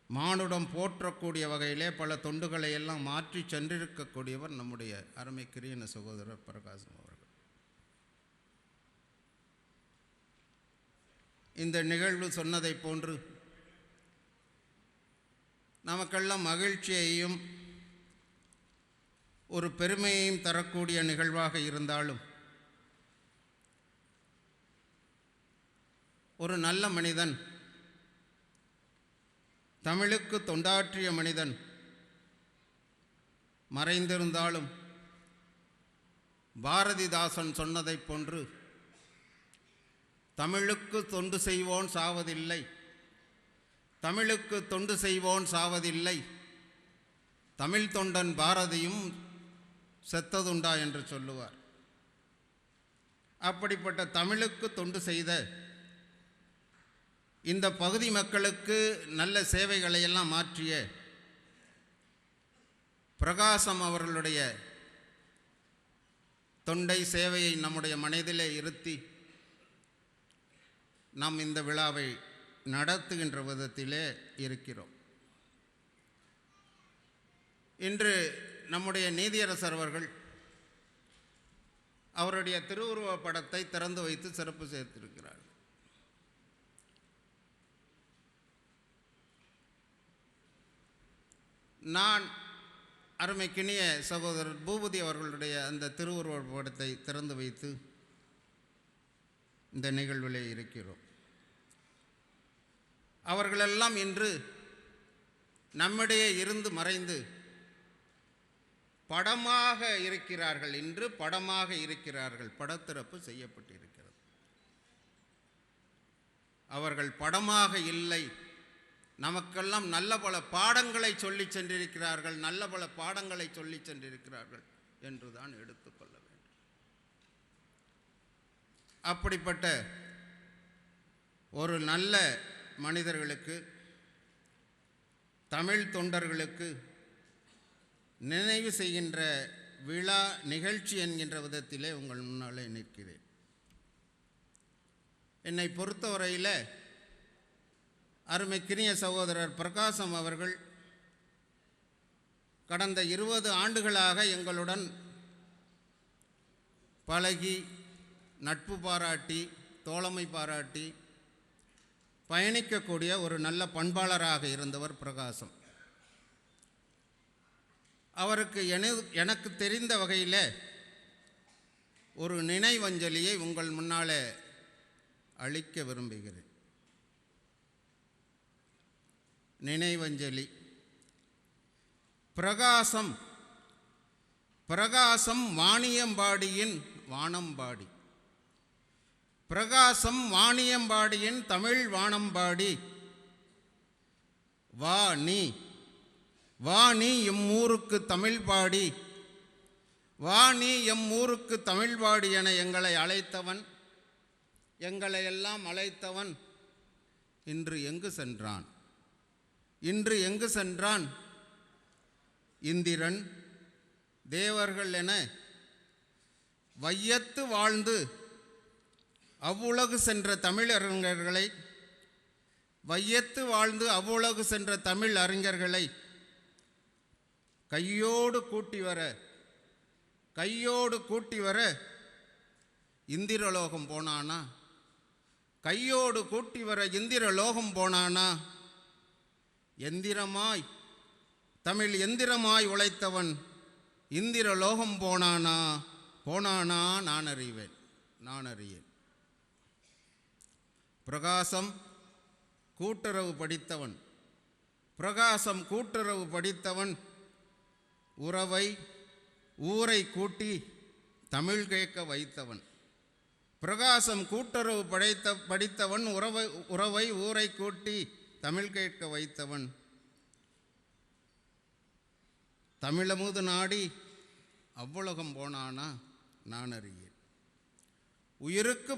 மானுடம் போற்றக்கூடிய வகையிலே பல தொண்டுகளை எல்லாம் மாற்றி சென்றிருக்கக்கூடியவர் நம்முடைய அருமைக்குரிய சகோதரர் பிரகாசம் அவர்கள். இந்த நிகழ்வு சொன்னதை போன்று நமக்கெல்லாம் மகிழ்ச்சியையும் ஒரு பெருமையையும் தரக்கூடிய நிகழ்வாக இருந்தாலும் ஒரு நல்ல மனிதன், தமிழுக்கு தொண்டாற்றிய மனிதன் மறைந்திருந்தாலும் பாரதிதாசன் சொன்னதைப் போன்று தமிழுக்கு தொண்டு செய்வோன் சாவதில்லை, தமிழுக்கு தொண்டு செய்வோன் சாவதில்லை, தமிழ் தொண்டன் பாரதியும் செத்ததுண்டா என்று சொல்லுவார். அப்படிப்பட்ட தமிழுக்கு தொண்டு செய்த இந்த பகுதி மக்களுக்கு நல்ல சேவைகளை எல்லாம் மாற்றிய பிரகாசம் அவர்களுடைய தொண்டை சேவையை நம்முடைய மனதிலே இருத்தி நாம் இந்த விழாவை நடத்துகின்ற விதத்திலே இருக்கிறோம். இன்று நம்முடைய நீதியரசர் அவர்கள் அவருடைய திருவுருவ படத்தை திறந்து வைத்து சிறப்பு சேர்த்திருக்கிறார். நான் அருமைக்கினிய சகோதரர் பூபதி அவர்களுடைய அந்த திருவுருவ படத்தை திறந்து வைத்து இந்த நிகழ்விலே இருக்கிறோம். அவர்களெல்லாம் இன்று நம்மிடையே இருந்து மறைந்து படமாக இருக்கிறார்கள். இன்று படமாக இருக்கிறார்கள். படத்திறப்பு செய்யப்பட்டிருக்கிறது. அவர்கள் படமாக இல்லை, நமக்கெல்லாம் நல்ல பல பாடங்களை சொல்லி சென்றிருக்கிறார்கள், நல்ல பல பாடங்களை சொல்லி சென்றிருக்கிறார்கள் என்றுதான் எடுத்துக்கொள்ள வேண்டும். அப்படிப்பட்ட ஒரு நல்ல மனிதர்களுக்கு, தமிழ் தொண்டர்களுக்கு நினைவு செய்கின்ற விழா நிகழ்ச்சி என்கின்ற விதத்திலே உங்கள் முன்னாலே நிற்கிறேன். என்னை பொறுத்தவரையில் அருமைக்கினிய சகோதரர் பிரகாசம் அவர்கள் கடந்த 20 ஆண்டுகளாக எங்களுடன் பழகி, நட்பு பாராட்டி, தோழமை பாராட்டி பயணிக்கக்கூடிய ஒரு நல்ல பண்பாளராக இருந்தவர் பிரகாசம். அவருக்கு எனக்கு தெரிந்த வகையில் ஒரு நினைவஞ்சலியை உங்கள் முன்னாலே அளிக்க விரும்புகிறேன். நினைவஞ்சலி. பிரகாசம் பிரகாசம் வாணியம்பாடியின் வானம்பாடி, பிரகாசம் வாணியம்பாடியின் தமிழ் வானம்பாடி. வா நீ வா நீ எம் ஊருக்கு தமிழ் பாடி, வா நீ எம் ஊருக்கு தமிழ் பாடி என எங்களை அழைத்தவன், எங்களை எல்லாம் அழைத்தவன் இன்று எங்கு சென்றான்? இன்று எங்கு சென்றான்? இந்திரன், தேவர்கள் என வையத்து வாழ்ந்து அவ்வுலகு சென்ற தமிழறிஞர்களை, வையத்து வாழ்ந்து அவ்வுலகு சென்ற தமிழ் அறிஞர்களை கையோடு கூட்டி வர இந்திரலோகம் போனானா? கையோடு கூட்டி வர இந்திரலோகம் போனானா? எந்திரமாய், தமிழ் எந்திரமாய் உழைத்தவன் இந்திரலோகம் போனானா? போனானா? நான் அறியேன். பிரகாசம் கூட்டுறவு படித்தவன், பிரகாசம் கூட்டுறவு படித்தவன், ஊரை கூட்டி தமிழ் கேட்க வைத்தவன். பிரகாசம் கூட்டுறவு படித்தவன், ஊரை கூட்டி தமிழ் கேட்க வைத்தவன். தமிழமுது நாடி அவ்வுலகம் போனானா? நான் அறியேன். உயிருக்கு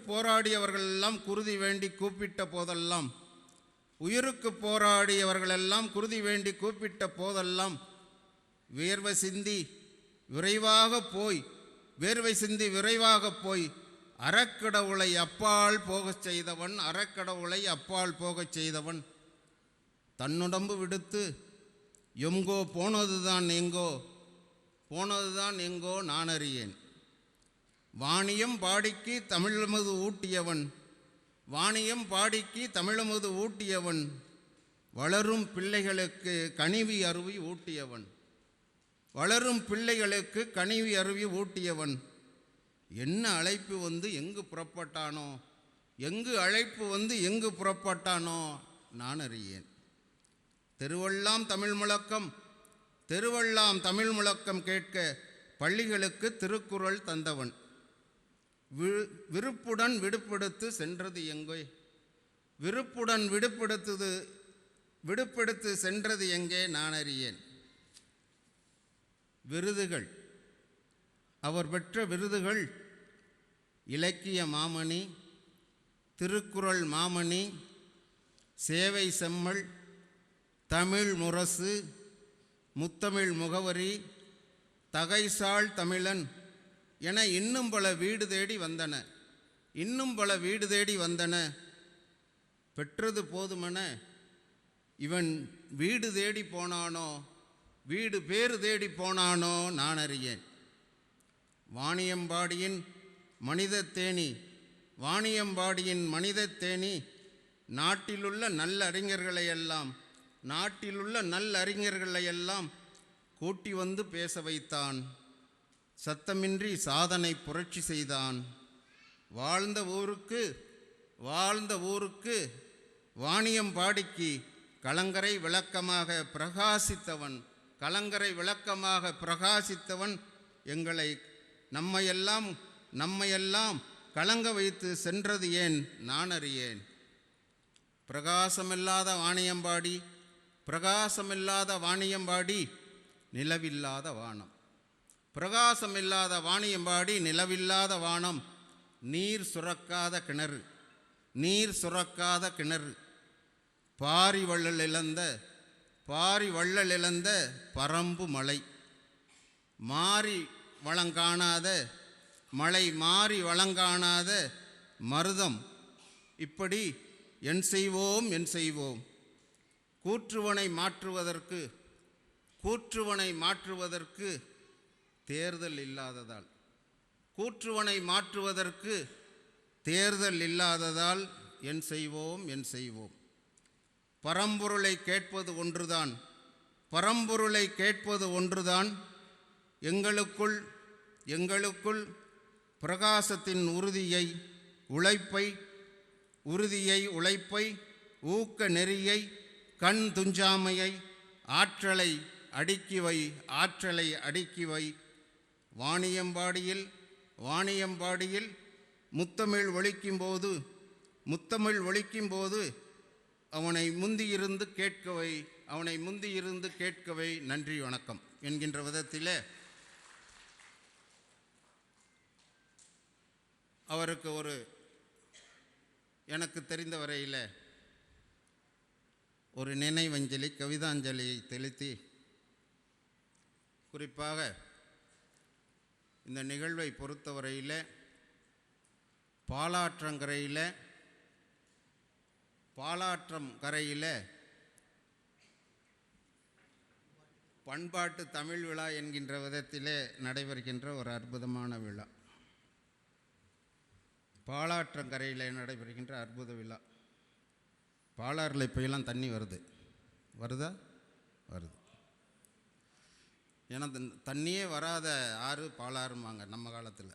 போராடியவர்களெல்லாம் குருதி வேண்டி கூப்பிட்ட போதெல்லாம், உயிருக்கு போராடியவர்களெல்லாம் குருதி வேண்டி கூப்பிட்ட போதெல்லாம் வேர்வை சிந்தி விரைவாக போய் அறக்கடவுளை அப்பால் போகச் செய்தவன், அறக்கடவுளை அப்பால் போகச் செய்தவன். தன்னுடம்பு விடுத்து எங்கோ போனதுதான் எங்கோ நான் அறியேன். வாணியம் பாடிக்கு தமிழமுது ஊட்டியவன், வாணியம் பாடிக்கு தமிழமுது ஊட்டியவன், வளரும் பிள்ளைகளுக்கு கனிவி அருவி ஊட்டியவன், வளரும் பிள்ளைகளுக்கு கனிவி அருவி ஊட்டியவன். என்ன அழைப்பு வந்து எங்கு புறப்பட்டானோ, எங்கு அழைப்பு வந்து எங்கு புறப்பட்டானோ நான் அறியேன். தெருவெல்லாம் தமிழ் முழக்கம், தெருவெல்லாம் தமிழ் முழக்கம் கேட்க பள்ளிகளுக்கு திருக்குறள் தந்தவன். விருப்புடன் விடுப்பெடுத்து சென்றது எங்கே, விருப்புடன் விடுப்பெடுத்து சென்றது எங்கே நான் அறியேன். விருதுகள், அவர் பெற்ற விருதுகள் இலக்கிய மாமணி, திருக்குறள் மாமணி, சேவை செம்மல், தமிழ் முரசு, முத்தமிழ் முகவரி, தகைசால் தமிழன் என இன்னும் பல வீடு தேடி வந்தன, இன்னும் பல வீடு தேடி வந்தன. பெற்றது போதுமென இவன் வீடு தேடி போனானோ, வீடு பேறு தேடி போனானோ நான் அறியேன். வாணியம்பாடியின் மனிதத்தேனி, வாணியம்பாடியின் மனிதத்தேனி நாட்டிலுள்ள நல்லறிஞர்களையெல்லாம், நாட்டிலுள்ள நல்லறிஞர்களையெல்லாம் கூட்டி வந்து பேச வைத்தான். சத்தமின்றி சாதனை புரட்சி செய்தான். வாழ்ந்த ஊருக்கு வாணியம்பாடிக்கு கலங்கரை விளக்கமாக பிரகாசித்தவன், கலங்கரை விளக்கமாக பிரகாசித்தவன். எங்களை நம்மையெல்லாம் கலங்க வைத்து சென்றது ஏன் நான் அறியேன். பிரகாசமில்லாத வாணியம்பாடி, பிரகாசமில்லாத வாணியம்பாடி நிலவில்லாத வானம், பிரகாசமில்லாத வாணியம்பாடி நிலவில்லாத வானம். நீர் சுரக்காத கிணறு, நீர் சுரக்காத கிணறு. பாரி வள்ளல் இழந்த பரம்பு மலை, மாறி வளங்காணாத மலை, மாறி வளங்காணாத மருதம். இப்படி என் செய்வோம் என் செய்வோம். கூற்றுவனை மாற்றுவதற்கு தேர்தல் இல்லாததால், கூற்றுவனை மாற்றுவதற்கு தேர்தல் இல்லாததால் என் செய்வோம் என் செய்வோம். பரம்பொருளை கேட்பது ஒன்றுதான், பரம்பொருளை கேட்பது ஒன்றுதான். எங்களுக்குள் பிரகாசத்தின் உழைப்பை, ஊக்க நெறியை, கண் துஞ்சாமையை, ஆற்றலை அடுக்கி வை. வாணியம்பாடியில் முத்தமிழ் ஒலிக்கும்போது அவனை முந்தியிருந்து கேட்கவை. நன்றி வணக்கம் என்கின்ற விதத்திலே அவருக்கு எனக்கு தெரிந்த வரையில் ஒரு நினைவஞ்சலி, கவிதாஞ்சலியை செலுத்தி, குறிப்பாக இந்த நிகழ்வை பொறுத்தவரையில் பாலாற்றங்கரையில் பண்பாட்டு தமிழ் விழா என்கின்ற விதத்திலே நடைபெறுகின்ற ஒரு அற்புதமான விழா. பாலாற்றங்கரையில் நடைபெறுகின்ற அற்புத விழா. பாலாறில் இப்போயெல்லாம் தண்ணி வருதா? வருது. ஏன்னா தண்ணியே வராத ஆறு பாலாறுமாங்க நம்ம காலத்தில்.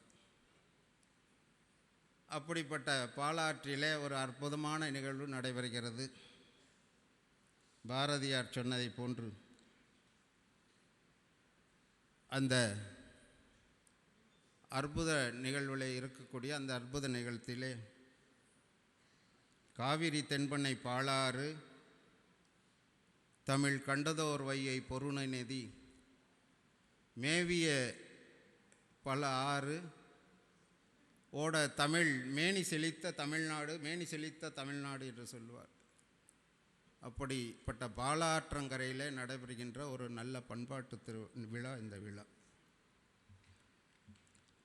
அப்படிப்பட்ட பாலாற்றிலே ஒரு அற்புதமான நிகழ்வு நடைபெறுகிறது. பாரதியார் சொன்னதை போன்று அந்த அற்புத நிகழ்வில் இருக்கக்கூடிய அந்த அற்புத நிகழ்ச்சியிலே காவிரி தென்பண்ணை பாலாறு, தமிழ் கண்டதோர் வையை பொருணை நதி, மேவிய பல ஆறு ஓட தமிழ் மேனி செழித்த தமிழ்நாடு என்று சொல்வார். அப்படிப்பட்ட பாலாற்றங்கரையில் நடைபெறுகின்ற ஒரு நல்ல பண்பாட்டு விழா இந்த விழா.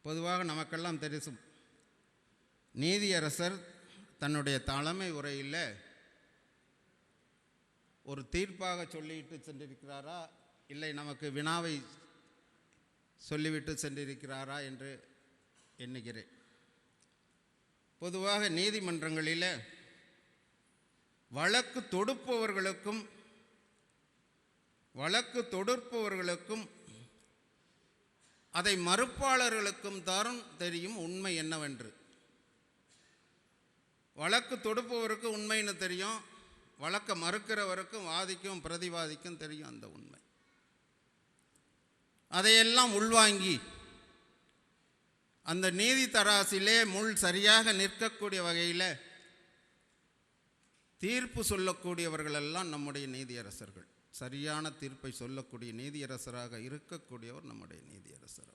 பொதுவாக நமக்கெல்லாம் தெரியும், நீதியரசர் தன்னுடைய தலைமை உரையில் ஒரு தீர்ப்பாக சொல்லிவிட்டு சென்றிருக்கிறாரா, இல்லை நமக்கு வினாவை சொல்லிவிட்டு சென்றிருக்கிறாரா என்று எண்ணுகிறேன். பொதுவாக நீதிமன்றங்களில் வழக்கு தொடுப்பவர்களுக்கும் அதை மறுப்பாளர்களுக்கும் தான் தெரியும் உண்மை என்னவென்று. வழக்கு தொடுப்பவருக்கு உண்மைன்னு தெரியும், வழக்கை மறுக்கிறவருக்கும் வாதிக்கும் பிரதிவாதிக்கும் தெரியும் அந்த உண்மை. அதையெல்லாம் உள்வாங்கி அந்த நீதி தராசிலே முள் சரியாக நிற்கக்கூடிய வகையில் தீர்ப்பு சொல்லக்கூடியவர்களெல்லாம் நம்முடைய நீதியரசர்கள். சரியான தீர்ப்பை சொல்லக்கூடிய நீதியரசராக இருக்கக்கூடியவர் நம்முடைய நீதியரசர்.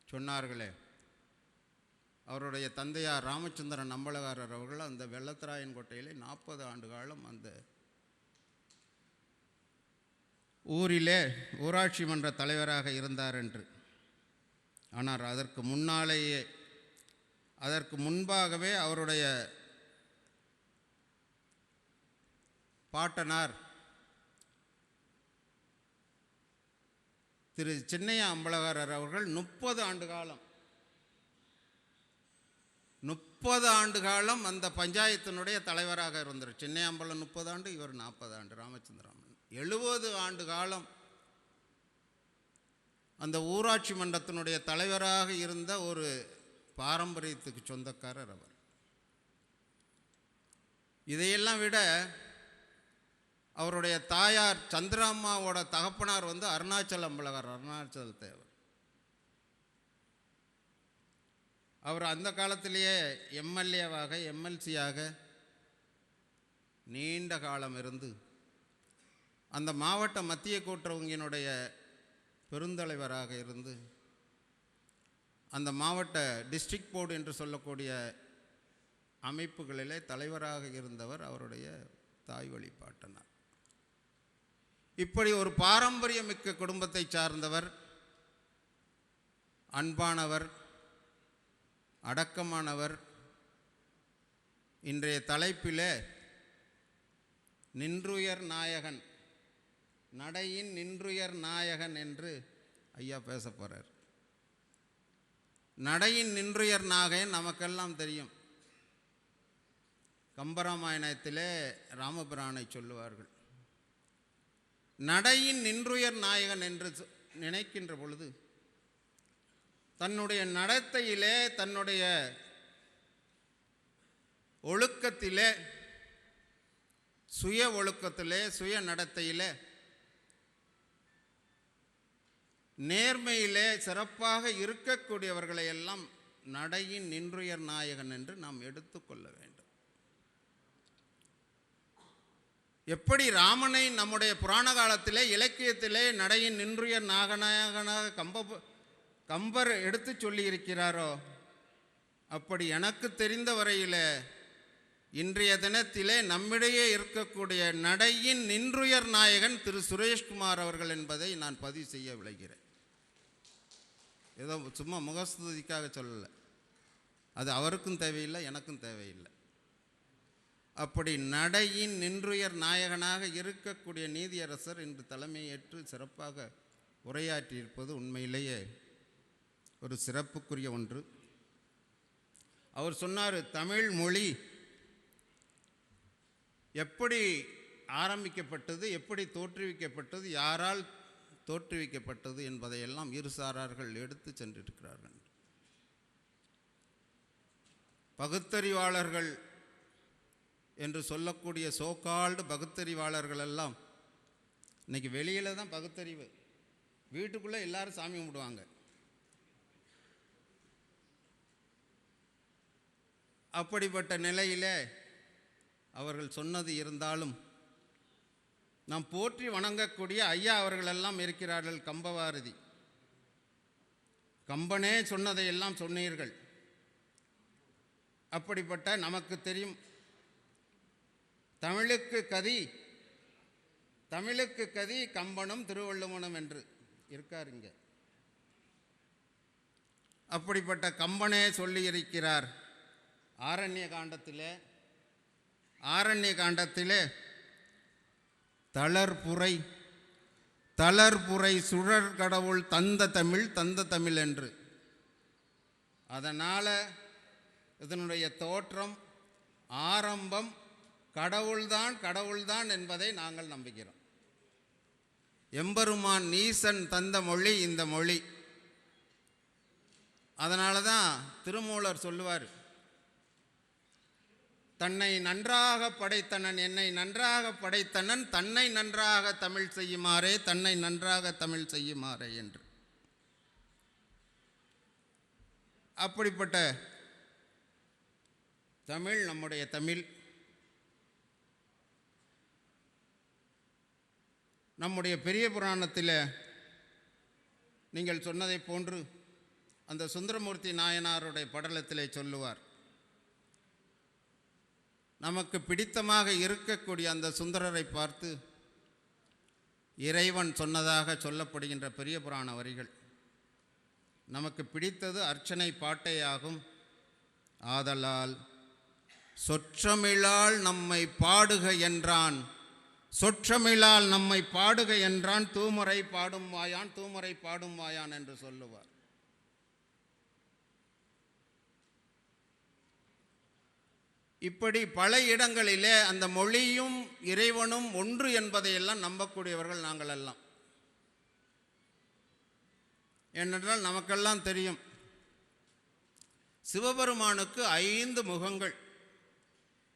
சொன்னார்களே, அவருடைய தந்தையார் ராமச்சந்திரன் அம்பலகாரர் அவர்கள் அந்த வெள்ளத்தராயன் கோட்டையிலே 40 ஆண்டு காலம் அந்த ஊரிலே ஊராட்சி மன்ற தலைவராக இருந்தார் என்று. ஆனால் அதற்கு முன்பாகவே அவருடைய பாட்டனார் திரு சின்னையா அம்பலகாரர் அவர்கள் 30 ஆண்டு காலம் அந்த பஞ்சாயத்தினுடைய தலைவராக இருந்தார். சின்னையா அம்பலம் 30 ஆண்டு, இவர் 40 ஆண்டு, ராமச்சந்திரன் 70 ஆண்டு காலம் அந்த ஊராட்சி மன்றத்தினுடைய தலைவராக இருந்த ஒரு பாரம்பரியத்துக்கு சொந்தக்காரர் அவர். இதையெல்லாம் விட அவருடைய தாயார் சந்திராம்மாவோட தகப்பனார் அருணாச்சல அம்பலகாரர், அருணாச்சல தேவர். அவர் அந்த காலத்திலேயே எம்எல்ஏவாக எம்எல்சியாக நீண்ட காலம் இருந்து அந்த மாவட்ட மத்திய கூட்டுறவுங்கினுடைய பெருந்தலைவராக இருந்து அந்த மாவட்ட டிஸ்ட்ரிக்ட் போர்டு என்று சொல்லக்கூடிய அமைப்புகளிலே தலைவராக இருந்தவர் அவருடைய தாய் வழி பாட்டனார். இப்படி ஒரு பாரம்பரியமிக்க குடும்பத்தை சார்ந்தவர், அன்பானவர், அடக்கமானவர். இன்றைய தலைப்பிலே நின்றுயர் நாயகன், நடையின் நின்றுயர் நாயகன் என்று ஐயா பேச போகிறார். நடையின் நின்றுயர் நாயகன் நமக்கெல்லாம் தெரியும். கம்பராமாயணத்திலே ராமபிரானை சொல்லுவார்கள். நடையின் நின்றுயர் நாயகன் என்று நினைக்கின்ற பொழுது தன்னுடைய நடத்தையிலே, தன்னுடைய ஒழுக்கத்திலே, சுய ஒழுக்கத்திலே, சுய நடத்தையிலே, நேர்மையிலே சிறப்பாக இருக்கக்கூடியவர்களை எல்லாம் நடையின் நின்றுயர் நாயகன் என்று நாம் எடுத்துக்கொள்ள வேண்டும். எப்படி ராமனை நம்முடைய புராண காலத்திலே இலக்கியத்திலே நடையின் நின்றுயர் நாயகனாக கம்பர் எடுத்து சொல்லியிருக்கிறாரோ, அப்படி எனக்கு தெரிந்த வரையில் இன்றைய தினத்திலே நம்மிடையே இருக்கக்கூடிய நடையின் நின்றுயர் நாயகன் திரு சுரேஷ்குமார் அவர்கள் என்பதை நான் பதிவு செய்ய விளைகிறேன். ஏதோ சும்மா முகஸ்துதிக்காக சொல்லலை, அது அவருக்கும் தேவையில்லை, எனக்கும் தேவையில்லை. அப்படி நடையின் நின்றுயர் நாயகனாக இருக்கக்கூடிய நீதியரசர் இன்று தலைமையேற்று சிறப்பாக உரையாற்றியிருப்பது உண்மையிலேயே ஒரு சிறப்புக்குரிய ஒன்று. அவர் சொன்னார், தமிழ் மொழி எப்படி ஆரம்பிக்கப்பட்டது, எப்படி தோற்றுவிக்கப்பட்டது, யாரால் தோற்றுவிக்கப்பட்டது என்பதையெல்லாம் இரு சாரார்கள் எடுத்து சென்றிருக்கிறார்கள். பகுத்தறிவாளர்கள் என்று சொல்லக்கூடிய சோகால்டு பகுத்தறிவாளர்கள் எல்லாம் இன்றைக்கி வெளியில் தான் பகுத்தறிவு, வீட்டுக்குள்ளே எல்லாரும் சாமி கும்பிடுவாங்க. அப்படிப்பட்ட நிலையிலே அவர்கள் சொன்னது இருந்தாலும் நாம் போற்றி வணங்கக்கூடிய ஐயா அவர்களெல்லாம் இருக்கிறார்கள். கம்பவாரதி, கம்பனே சொன்னதையெல்லாம் சொன்னீர்கள். அப்படிப்பட்ட நமக்கு தெரியும், தமிழுக்கு கதி கம்பனும் திருவள்ளுவனும் என்று இருக்காருங்க. அப்படிப்பட்ட கம்பனே சொல்லியிருக்கிறார் ஆரண்ய காண்டத்திலே தளர்புரை சுழற் கடவுள் தந்த தமிழ் என்று. அதனால் இதனுடைய தோற்றம் ஆரம்பம் கடவுள்தான் என்பதை நாங்கள் நம்புகிறோம். எம்பெருமான் நீசன் தந்த மொழி இந்த மொழி. அதனால தான் திருமூலர் சொல்லுவார், தன்னை நன்றாக படைத்தனன் என்னை நன்றாக படைத்தனன் தன்னை நன்றாக தமிழ் செய்யுமாறே என்று. அப்படிப்பட்ட தமிழ் நம்முடைய தமிழ். நம்முடைய பெரிய புராணத்தில் நீங்கள் சொன்னதை போன்று அந்த சுந்தரமூர்த்தி நாயனாருடைய படலத்திலே சொல்லுவார், நமக்கு பிடித்தமாக இருக்கக்கூடிய அந்த சுந்தரரை பார்த்து இறைவன் சொன்னதாக சொல்லப்படுகின்ற பெரிய புராண வரிகள், நமக்கு பிடித்தது அர்ச்சனை பாட்டையாகும். ஆதலால் சொற்றமிழால் நம்மை பாடுக என்றான், சொற்றமிழால் நம்மை பாடுக என்றான், தூமரை பாடும் வாயான் என்று சொல்லுவார். இப்படி பல இடங்களிலே அந்த மொழியும் இறைவனும் ஒன்று என்பதையெல்லாம் நம்பக்கூடியவர்கள் நாங்கள் எல்லாம். ஏனென்றால் நமக்கெல்லாம் தெரியும், சிவபெருமானுக்கு 5 முகங்கள்,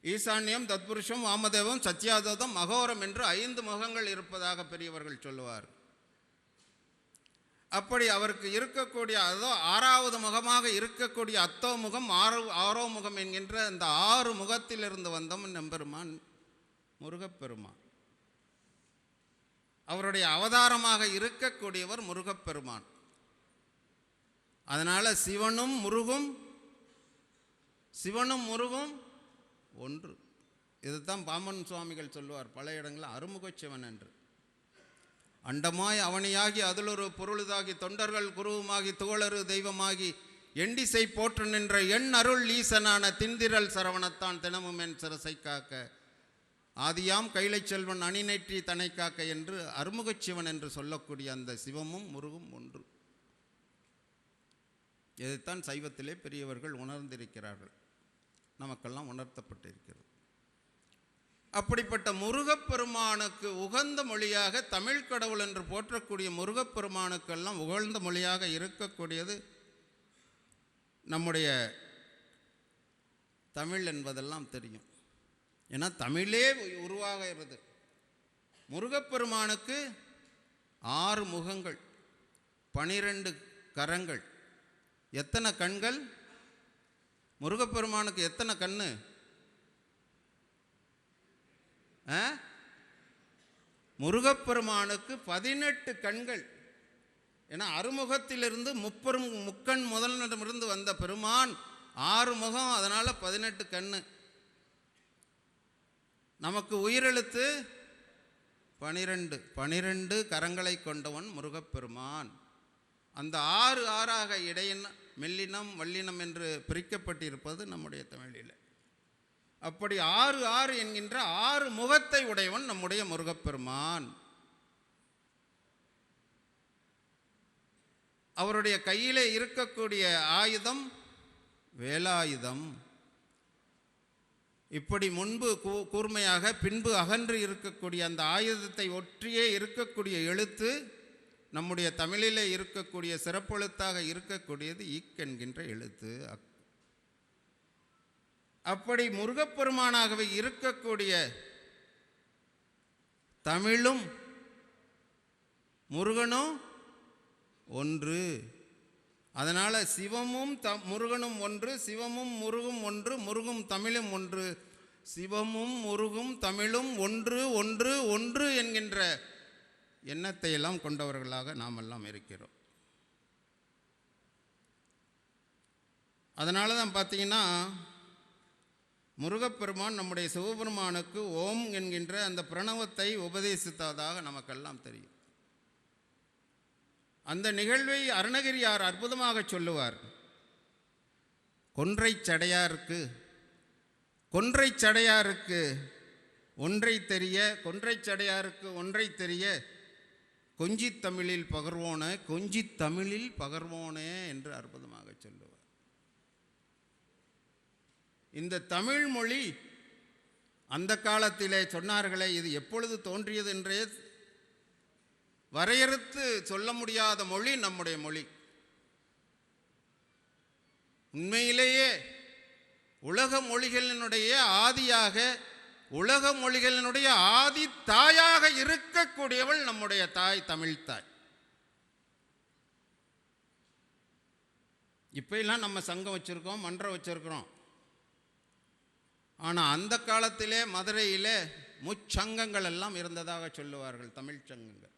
ஈசான்யம், தத்புருஷம், வாமதேவம், சத்யாதோதம், அகோரம் என்று 5 முகங்கள் இருப்பதாக பெரியவர்கள் சொல்லுவார். அப்படி அவருக்கு இருக்கக்கூடிய, அதோ 6வது முகமாக இருக்கக்கூடிய அத்தோ முகம், ஆரோ முகம் என்கின்ற அந்த 6 முகத்திலிருந்து வந்தவன் நம்பெருமான் முருகப்பெருமான். அவருடைய அவதாரமாக இருக்கக்கூடியவர் முருகப்பெருமான். அதனால் சிவனும் முருகும் ஒன்று. இதுதான் பாம்பன் சுவாமிகள் சொல்லுவார் பல இடங்களில், அருமுகச் சிவன் என்று. அண்டமாய் அவனியாகி அதிலொரு பொருளுதாகி தொண்டர்கள் குருவுமாகி துகளரு தெய்வமாகி எண்டிசை போற்று நின்ற என் அருள் ஈசனான திந்திரல் சரவணத்தான் தினமும் என் சிரசை காக்க ஆதியாம் கைலை செல்வன் அணிநெற்றி தனை காக்க என்று அருமுகச் சிவன் என்று சொல்லக்கூடிய அந்த சிவமும் முருகும் ஒன்று. இதைத்தான் சைவத்திலே பெரியவர்கள் உணர்ந்திருக்கிறார்கள், நமக்கெல்லாம் உணர்த்தப்பட்டிருக்கிறது. அப்படிப்பட்ட முருகப்பெருமானுக்கு உகந்த மொழியாக தமிழ் கடவுள் என்று போற்றக்கூடிய முருகப்பெருமானுக்கெல்லாம் உகழ்ந்த மொழியாக இருக்கக்கூடியது நம்முடைய தமிழ் என்பதெல்லாம் தெரியும். ஏன்னா தமிழே உருவாகிறது. முருகப்பெருமானுக்கு 6 முகங்கள், 12 கரங்கள், எத்தனை கண்கள்? முருகப்பெருமானுக்கு எத்தனை கண்ணு? முருகப்பெருமானுக்கு 18 கண்கள். ஏன்னா அறுமுகத்திலிருந்து முக்கண் முதலிடமிருந்து வந்த பெருமான் 6 முகம், அதனால் 18 கண்ணு. நமக்கு உயிரெழுத்து 12 கரங்களை கொண்டவன் முருகப்பெருமான். அந்த 6 ஆறாக இடையினம், மெல்லினம், வல்லினம் என்று பிரிக்கப்பட்டிருப்பது நம்முடைய தமிழில். அப்படி 6 என்கின்ற 6 முகத்தை உடையவன் நம்முடைய முருகப்பெருமான். அவருடைய கையிலே இருக்கக்கூடிய ஆயுதம் வேலாயுதம். இப்படி முன்பு கூர்மையாக பின்பு அகன்று இருக்கக்கூடிய அந்த ஆயுதத்தை ஒற்றியே இருக்கக்கூடிய எழுத்து நம்முடைய தமிழிலே இருக்கக்கூடிய சிறப்பெழுத்தாக இருக்கக்கூடியது ஈக் என்கின்ற எழுத்து. அப்படி முருகப்பெருமானாகவே இருக்கக்கூடிய தமிழும் முருகனும் ஒன்று. அதனால் சிவமும் முருகனும் ஒன்று, சிவமும் முருகும் ஒன்று, முருகும் தமிழும் ஒன்று, சிவமும் முருகும் தமிழும் ஒன்று ஒன்று ஒன்று என்கின்ற எண்ணத்தை எல்லாம் கொண்டவர்களாக நாம் எல்லாம் இருக்கிறோம். அதனால தான் பார்த்தீங்கன்னா முருகப்பெருமான் நம்முடைய சிவபெருமானுக்கு ஓம் என்கின்ற அந்த பிரணவத்தை உபதேசித்ததாக நமக்கெல்லாம் தெரியும். அந்த நிகழ்வை அருணகிரியார் அற்புதமாக சொல்லுவார். கொன்றைச் சடையாருக்கு கொன்றைச் சடையாருக்கு ஒன்றை தெரிய கொன்றைச் சடையாருக்கு ஒன்றை தெரிய கொஞ்சித் தமிழில் பகர்வோனே கொஞ்சித் தமிழில் பகர்வோனே என்று அற்புதமாக சொல்லுவார். இந்த தமிழ் மொழி அந்த காலத்திலே சொன்னார்களே, இது எப்பொழுது தோன்றியது என்றே வரையறுத்து சொல்ல முடியாத மொழி நம்முடைய மொழி. உண்மையிலேயே உலக மொழிகளினுடைய ஆதியாக, உலக மொழிகளினுடைய ஆதி தாயாக இருக்கக்கூடியவள் நம்முடைய தாய், தமிழ் தாய். இப்ப எல்லாம் நம்ம சங்கம் வச்சிருக்கோம், மன்றம் வச்சிருக்கிறோம். ஆனால் அந்த காலத்திலே மதுரையிலே முச்சங்கங்கள் எல்லாம் இருந்ததாக சொல்லுவார்கள், தமிழ் சங்கங்கள்.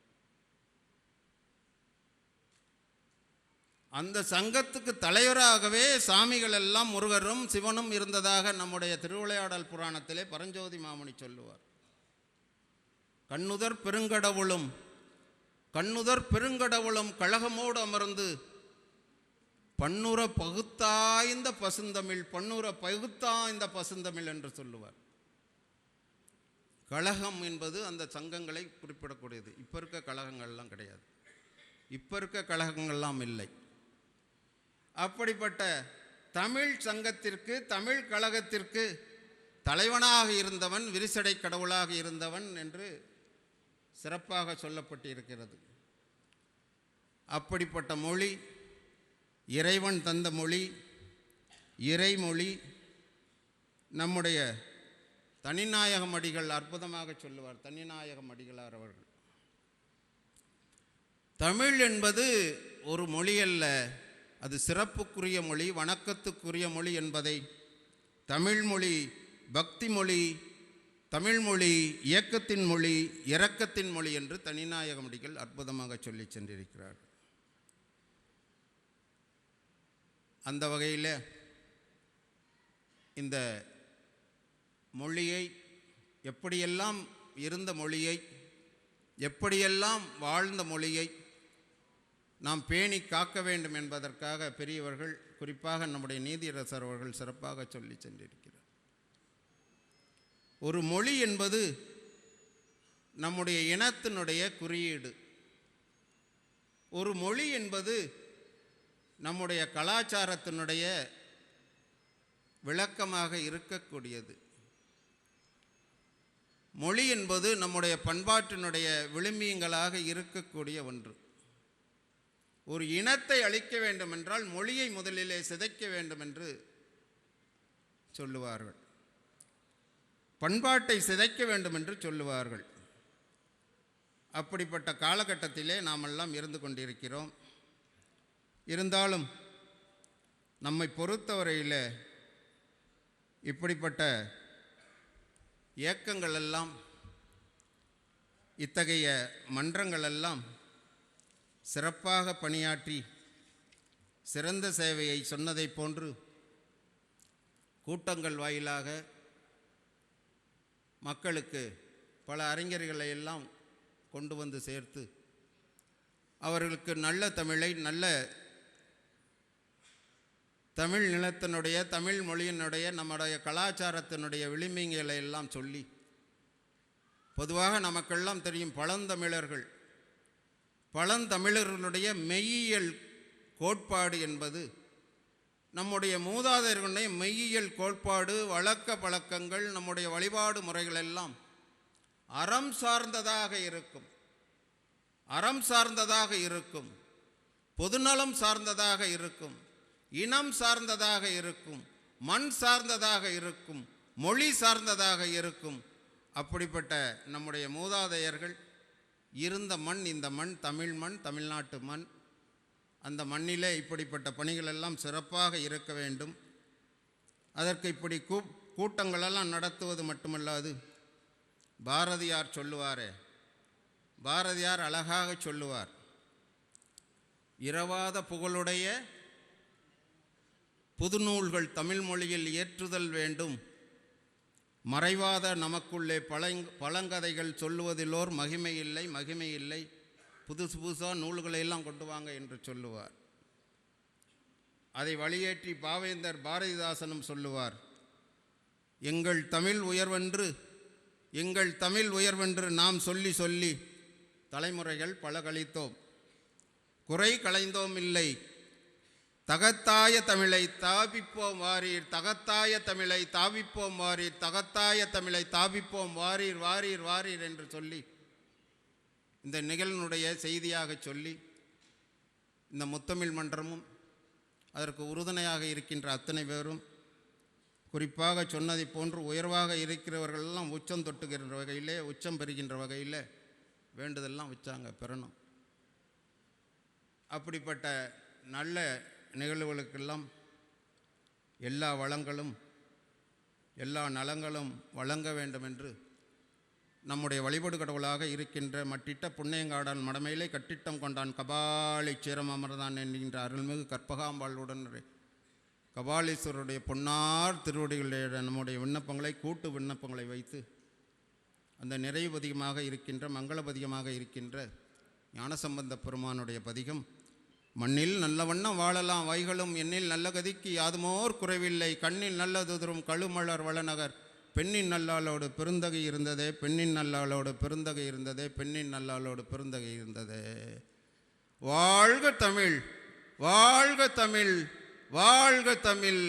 அந்த சங்கத்துக்கு தலைவராகவே சாமிகள் எல்லாம் முருகரும் சிவனும் இருந்ததாக நம்முடைய திருவிளையாடல் புராணத்திலே பரஞ்சோதி மாமுனி சொல்லுவார். கண்ணுதர் பெருங்கடவுளும் கழகமோடு அமர்ந்து பன்னுற பகுத்தாய்ந்த பசுந்தமிழ் என்று சொல்லுவார். கழகம் என்பது அந்த சங்கங்களை குறிப்பிடக்கூடியது. இப்போ இருக்க கழகங்கள்லாம் கிடையாது, இப்போ இருக்க கழகங்கள்லாம் இல்லை. அப்படிப்பட்ட தமிழ் சங்கத்திற்கு, தமிழ் கழகத்திற்கு தலைவனாக இருந்தவன், விரிசடை கடவுளாக இருந்தவன் என்று சிறப்பாக சொல்லப்பட்டிருக்கிறது. அப்படிப்பட்ட மொழி, இறைவன் தந்த மொழி, இறைமொழி. நம்முடைய தனிநாயகம் அடிகள் அற்புதமாக சொல்லுவார். தனிநாயகம் அடிகளார் அவர்கள், தமிழ் என்பது ஒரு மொழி அல்ல, அது சிறப்புக்குரிய மொழி, வணக்கத்துக்குரிய மொழி என்பதை தமிழ் மொழி பக்தி மொழி, தமிழ் மொழி இயக்கத்தின் மொழி, இரக்கத்தின் மொழி என்று தனிநாயகம் அடிகள் அற்புதமாக சொல்லி சென்றிருக்கிறார். அந்த வகையில் இந்த மொழியை, எப்படியெல்லாம் இருந்த மொழியை, எப்படியெல்லாம் வாழ்ந்த மொழியை நாம் பேணி காக்க வேண்டும் என்பதற்காக பெரியவர்கள், குறிப்பாக நம்முடைய நீதியரசர் அவர்கள் சிறப்பாக சொல்லி சென்றிருக்கிறார். ஒரு மொழி என்பது நம்முடைய இனத்தினுடைய குறியீடு. ஒரு மொழி என்பது நம்முடைய கலாச்சாரத்தினுடைய விளக்கமாக இருக்கக்கூடியது. மொழி என்பது நம்முடைய பண்பாட்டினுடைய விளிம்பியங்களாக இருக்கக்கூடிய ஒன்று. ஒரு இனத்தை அழிக்க வேண்டும் என்றால் மொழியை முதலிலே சிதைக்க வேண்டும் என்று சொல்லுவார்கள், பண்பாட்டை சிதைக்க வேண்டும் என்று சொல்லுவார்கள். அப்படிப்பட்ட காலகட்டத்திலே நாமெல்லாம் இருந்து கொண்டிருக்கிறோம். இருந்தாலும் நம்மை பொறுத்தவரையில் இப்படிப்பட்ட இயக்கங்கள் எல்லாம், இத்தகைய மன்றங்கள் எல்லாம் சிறப்பாக பணியாற்றி சிறந்த சேவையை சொன்னதை போன்று கூட்டங்கள் வாயிலாக மக்களுக்கு பல அறிஞர்களை எல்லாம் கொண்டு வந்து சேர்த்து அவர்களுக்கு நல்ல தமிழை, நல்ல தமிழ் நிலத்தினுடைய, தமிழ் மொழியினுடைய, நம்முடைய கலாச்சாரத்தினுடைய விளிம்பியங்களை எல்லாம் சொல்லி, பொதுவாக நமக்கெல்லாம் தெரியும் பழந்தமிழர்களுடைய மெய்யியல் கோட்பாடு என்பது, நம்முடைய மூதாதையர்களுடைய மெய்யியல் கோட்பாடு, வழக்க பழக்கங்கள், நம்முடைய வழிபாடு முறைகள் எல்லாம் அறம் சார்ந்ததாக இருக்கும், அறம் சார்ந்ததாக இருக்கும், பொதுநலம் சார்ந்ததாக இருக்கும், இனம் சார்ந்ததாக இருக்கும், மண் சார்ந்ததாக இருக்கும், மொழி சார்ந்ததாக இருக்கும். அப்படிப்பட்ட நம்முடைய மூதாதையர்கள் இருந்த மண் இந்த மண், தமிழ் மண், தமிழ்நாட்டு மண். அந்த மண்ணிலே இப்படிப்பட்ட பணிகள் எல்லாம் சிறப்பாக இருக்க வேண்டும். அதற்கு இப்படி கூட்டங்களெல்லாம் நடத்துவது மட்டுமல்லாது, பாரதியார் சொல்லுவாரே, பாரதியார் அழகாக சொல்லுவார், இரவாத புகழுடைய புதுநூல்கள் தமிழ் மொழியில் இயற்றுதல் வேண்டும், மறைவாத நமக்குள்ளே பழங்கதைகள் சொல்லுவதிலோர் மகிமை இல்லை, புதுசாக நூல்களை எல்லாம் கொண்டு வாங்க என்று சொல்லுவார். அதை வழியேற்றி பாவேந்தர் பாரதிதாசனும் சொல்லுவார், எங்கள் தமிழ் உயர்வென்று எங்கள் தமிழ் உயர்வென்று நாம் சொல்லி சொல்லி தலைமுறைகள் பல கழித்தோம், குறை களைந்தோம் இல்லை. தகத்தாய தமிழை தாபிப்போம் வாரீர், தகத்தாய தமிழை தாபிப்போம் வாரீர், தகத்தாய தமிழை தாபிப்போம் வாரீர் வாரீர் வாரீர் என்று சொல்லி இந்த நிகழ்வினுடைய செய்தியாக சொல்லி இந்த முத்தமிழ் மன்றமும் அதற்கு உறுதுணையாக இருக்கின்ற அத்தனை பேரும் குறிப்பாக சொன்னதை போன்று உயர்வாக இருக்கிறவர்களெல்லாம் உச்சம் தொட்டுகின்ற வகையிலே, உச்சம் பெறுகின்ற வகையில் வேண்டுதெல்லாம் வச்சாங்க பெறணும். அப்படிப்பட்ட நல்ல நிகழ்வுகளுக்கெல்லாம் எல்லா வளங்களும் எல்லா நலங்களும் வழங்க வேண்டும் என்று நம்முடைய வழிபாடு கடவுளாக இருக்கின்ற மட்டிட்ட புண்ணியங்காடான் மடமையிலே கட்டிட்டம் கொண்டான் கபாலி சீரம் அமர்தான் என்கின்ற அருள்மிகு கற்பகாம்பாளுடன் கபாலீஸ்வருடைய பொன்னார் திருவடிகளுடைய நம்முடைய விண்ணப்பங்களை கூட்டு விண்ணப்பங்களை வைத்து அந்த நிறைவு பதிகமாக இருக்கின்ற மங்கள பதிகமாக இருக்கின்ற ஞானசம்பந்த பெருமானுடைய பதிகம், மண்ணில் நல்ல வண்ணம் வாழலாம் வைகளும் எண்ணில் நல்ல கதிக்கு யாதுமோர் குறைவில்லை, கண்ணில் நல்லதுதரும் கழுமலர் வளநகர் பெண்ணின் நல்லாளோடு பெருந்தகை இருந்ததே, பெண்ணின் நல்லாளோடு பெருந்தகை இருந்ததே, பெண்ணின் நல்லாளோடு பெருந்தகை இருந்ததே. வாழ்க தமிழ், வாழ்க தமிழ், வாழ்க தமிழ்,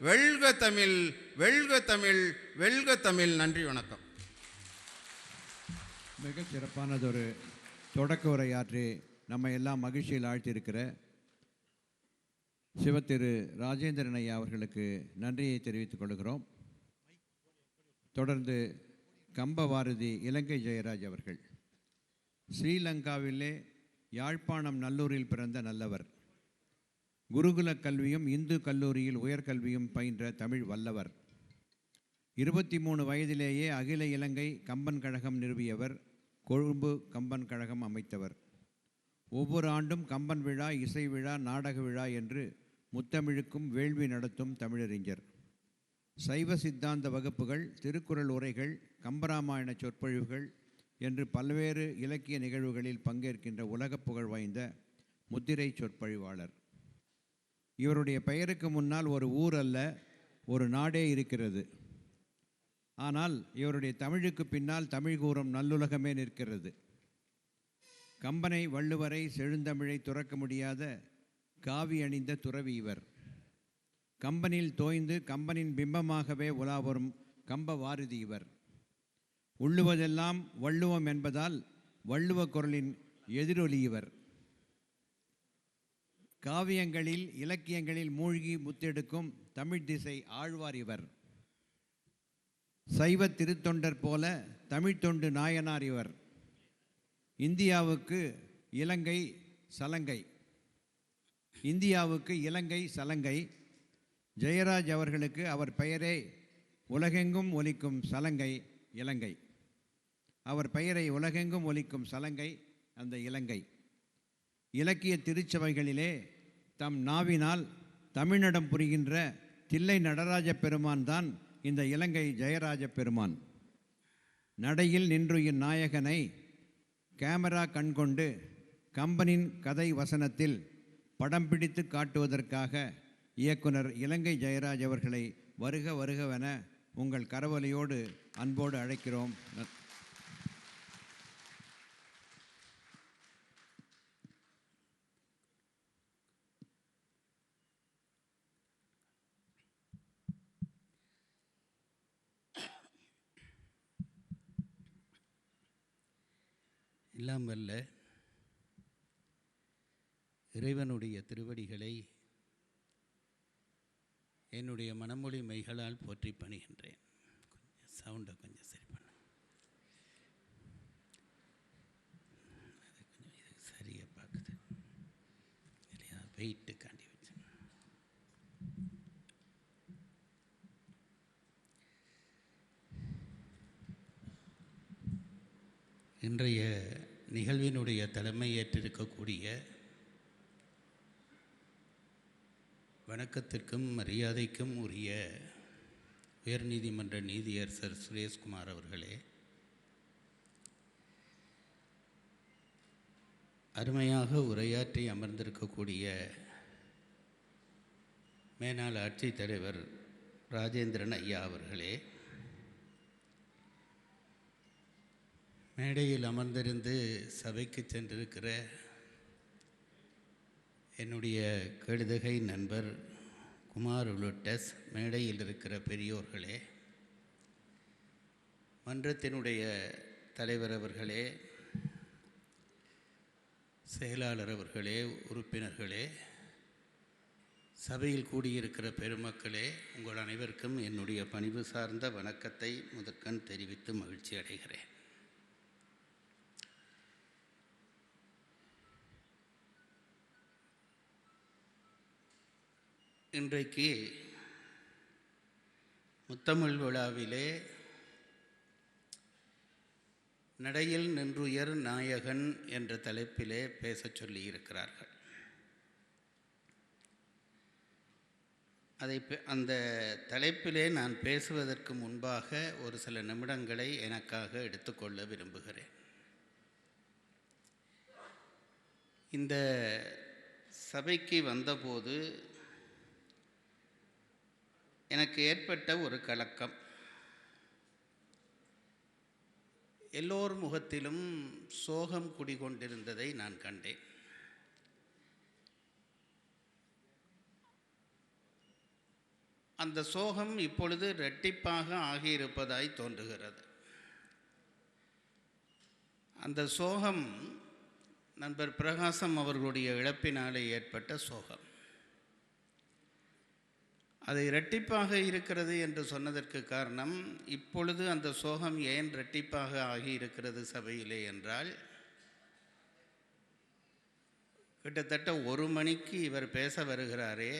வெல்க தமிழ், வெல்க தமிழ், வெல்க தமிழ். நன்றி, வணக்கம். மிகச் சிறப்பானதொரு தொடக்க உரையாற்றி நம்ம எல்லாம் மகிழ்ச்சியில் ஆழ்த்தியிருக்கிற சிவத்திரு ராஜேந்திரன் ஐயா அவர்களுக்கு நன்றியை தெரிவித்துக் கொள்கிறோம். தொடர்ந்து கம்பவாரதி இலங்கை ஜெயராஜ் அவர்கள். ஸ்ரீலங்காவிலே யாழ்ப்பாணம் நல்லூரில் பிறந்த நல்லவர். குருகுல கல்வியும் இந்து கல்லூரியில் உயர்கல்வியும் பயின்ற தமிழ் வல்லவர். 23 வயதிலேயே அகில இலங்கை கம்பன் கழகம் நிறுவியவர். கொழும்பு கம்பன் கழகம் அமைத்தவர். ஒவ்வொரு ஆண்டும் கம்பன் விழா, இசை விழா, நாடக விழா என்று முத்தமிழுக்கும் வேள்வி நடத்தும் தமிழறிஞர். சைவ சித்தாந்த வகுப்புகள், திருக்குறள் உரைகள், கம்பராமாயண சொற்பொழிவுகள் என்று பல்வேறு இலக்கிய நிகழ்வுகளில் பங்கேற்கின்ற உலக புகழ் வாய்ந்த முத்திரை சொற்பொழிவாளர். இவருடைய பெயருக்கு முன்னால் ஒரு ஊர் அல்ல, ஒரு நாடே இருக்கிறது. ஆனால் இவருடைய தமிழுக்கு பின்னால் தமிழ் கூறும் நல்லுலகமே நிற்கிறது. கம்பனை, வள்ளுவரை, செழுந்தமிழை துறக்க முடியாத காவி அணிந்த துறவி இவர். கம்பனில் தோய்ந்து கம்பனின் பிம்பமாகவே உலாவரும் கம்ப வாரதி இவர். உள்ளுவதெல்லாம் வள்ளுவம் என்பதால் வள்ளுவ குரலின் எதிரொலி இவர். காவியங்களில் இலக்கியங்களில் மூழ்கி முத்தெடுக்கும் தமிழ் திசை ஆழ்வார் இவர். சைவ திருத்தொண்டர் போல தமிழ்த்தொண்டு நாயனார் இவர். இந்தியாவுக்கு இலங்கை சலங்கை, இந்தியாவுக்கு இலங்கை சலங்கை. ஜெயராஜ் அவர்களுக்கு அவர் பெயரே உலகெங்கும் ஒலிக்கும் சலங்கை இலங்கை. அவர் பெயரை உலகெங்கும் ஒலிக்கும் சலங்கை அந்த இலங்கை. இலக்கிய திருச்சபைகளிலே தம் நாவினால் தமிழ்நடம் புரிகின்ற தில்லை நடராஜ பெருமான் தான் இந்த இலங்கை ஜெயராஜ பெருமான். நடையில் நின்றுயின் நாயகனை கேமரா கண்கொண்டு கம்பனின் கதை வசனத்தில் படம் பிடித்து காட்டுவதற்காக இயக்குனர் இலங்கை ஜெயராஜ் அவர்களை வருக வருகவென உங்கள் கரவொலியோடு அன்போடு அழைக்கிறோம். எல்லாம் வல்ல இறைவனுடைய திருவடிகளை என்னுடைய மனமொழி மைகளால் போற்றி பணிகின்றேன். சவுண்டை கொஞ்சம் சரி பண்ண, அது கொஞ்சம் இது சரியாக பார்க்குது இல்லையா, வெயிட்டு காண்டி வச்சு. இன்றைய நிகழ்வினுடைய தலைமை ஏற்றிருக்கக்கூடிய வணக்கத்திற்கும் மரியாதைக்கும் உரிய உயர்நீதிமன்ற நீதியரசர் சுரேஷ்குமார் அவர்களே, அருமையாக உரையாற்றி அமர்ந்திருக்கக்கூடிய மேனாள் ஆட்சித்தலைவர் ராஜேந்திரன் ஐயா அவர்களே, மேடையில் அமர்ந்திருந்து சபைக்கு சென்றிருக்கிற என்னுடைய கழுதகை நண்பர் குமார் உள்ளிட்ட மேடையில் இருக்கிற பெரியோர்களே, மன்றத்தினுடைய தலைவர் அவர்களே, செயலாளர் அவர்களே, உறுப்பினர்களே, சபையில் கூடியிருக்கிற பெருமக்களே, உங்கள் அனைவருக்கும் என்னுடைய பணிவு சார்ந்த வணக்கத்தை முதற்கண் தெரிவித்து மகிழ்ச்சி அடைகிறேன். இன்றைக்கு முத்தமிழ் விழாவிலே நடையில் நின்றுயர் நாயகன் என்ற தலைப்பிலே பேசச் சொல்லியிருக்கிறார்கள். அந்த தலைப்பிலே நான் பேசுவதற்கு முன்பாக ஒரு சில நிமிடங்களை எனக்காக எடுத்துக்கொள்ள விரும்புகிறேன். இந்த சபைக்கு வந்தபோது எனக்கு ஏற்பட்ட ஒரு கலக்கம். எல்லோர் முகத்திலும் சோகம் குடிகொண்டிருந்ததை நான் கண்டேன். அந்த சோகம் இப்பொழுது இரட்டிப்பாக ஆகியிருப்பதாய் தோன்றுகிறது. அந்த சோகம் நண்பர் பிரகாசம் அவர்களுடைய இழப்பினாலே ஏற்பட்ட சோகம். அது இரட்டிப்பாக இருக்கிறது என்று சொன்னதற்கு காரணம், இப்பொழுது அந்த சோகம் ஏன் இரட்டிப்பாக ஆகியிருக்கிறது சபையிலே என்றால், கிட்டத்தட்ட 1 மணிக்கு இவர் பேச வருகிறாரே,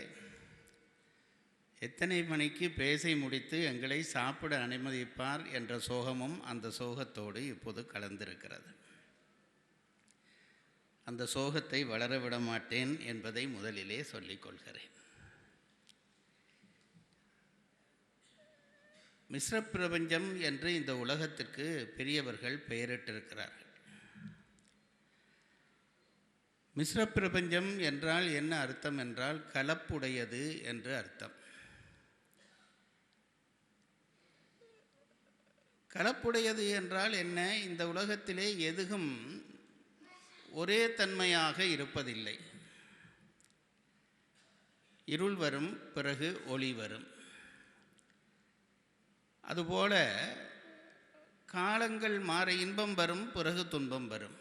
எத்தனை மணிக்கு பேசி முடித்து எங்களை சாப்பிட அனுமதிப்பார் என்ற சோகமும் அந்த சோகத்தோடு இப்போது கலந்திருக்கிறது. அந்த சோகத்தை வளரவிட மாட்டேன் என்பதை முதலிலே சொல்லிக்கொள்கிறேன். மிஸ்ர பிரபஞ்சம் என்று இந்த உலகத்திற்கு பெரியவர்கள் பெயரிட்டிருக்கிறார்கள். மிஸ்ர பிரபஞ்சம் என்றால் என்ன அர்த்தம் என்றால் கலப்புடையது என்று அர்த்தம். கலப்புடையது என்றால் என்ன? இந்த உலகத்திலே எதுவும் ஒரே தன்மையாக இருப்பதில்லை. இருள் வரும், பிறகு ஒளி வரும். அதுபோல காலங்கள் மாற இன்பம் வரும், பிறகு துன்பம் வரும்.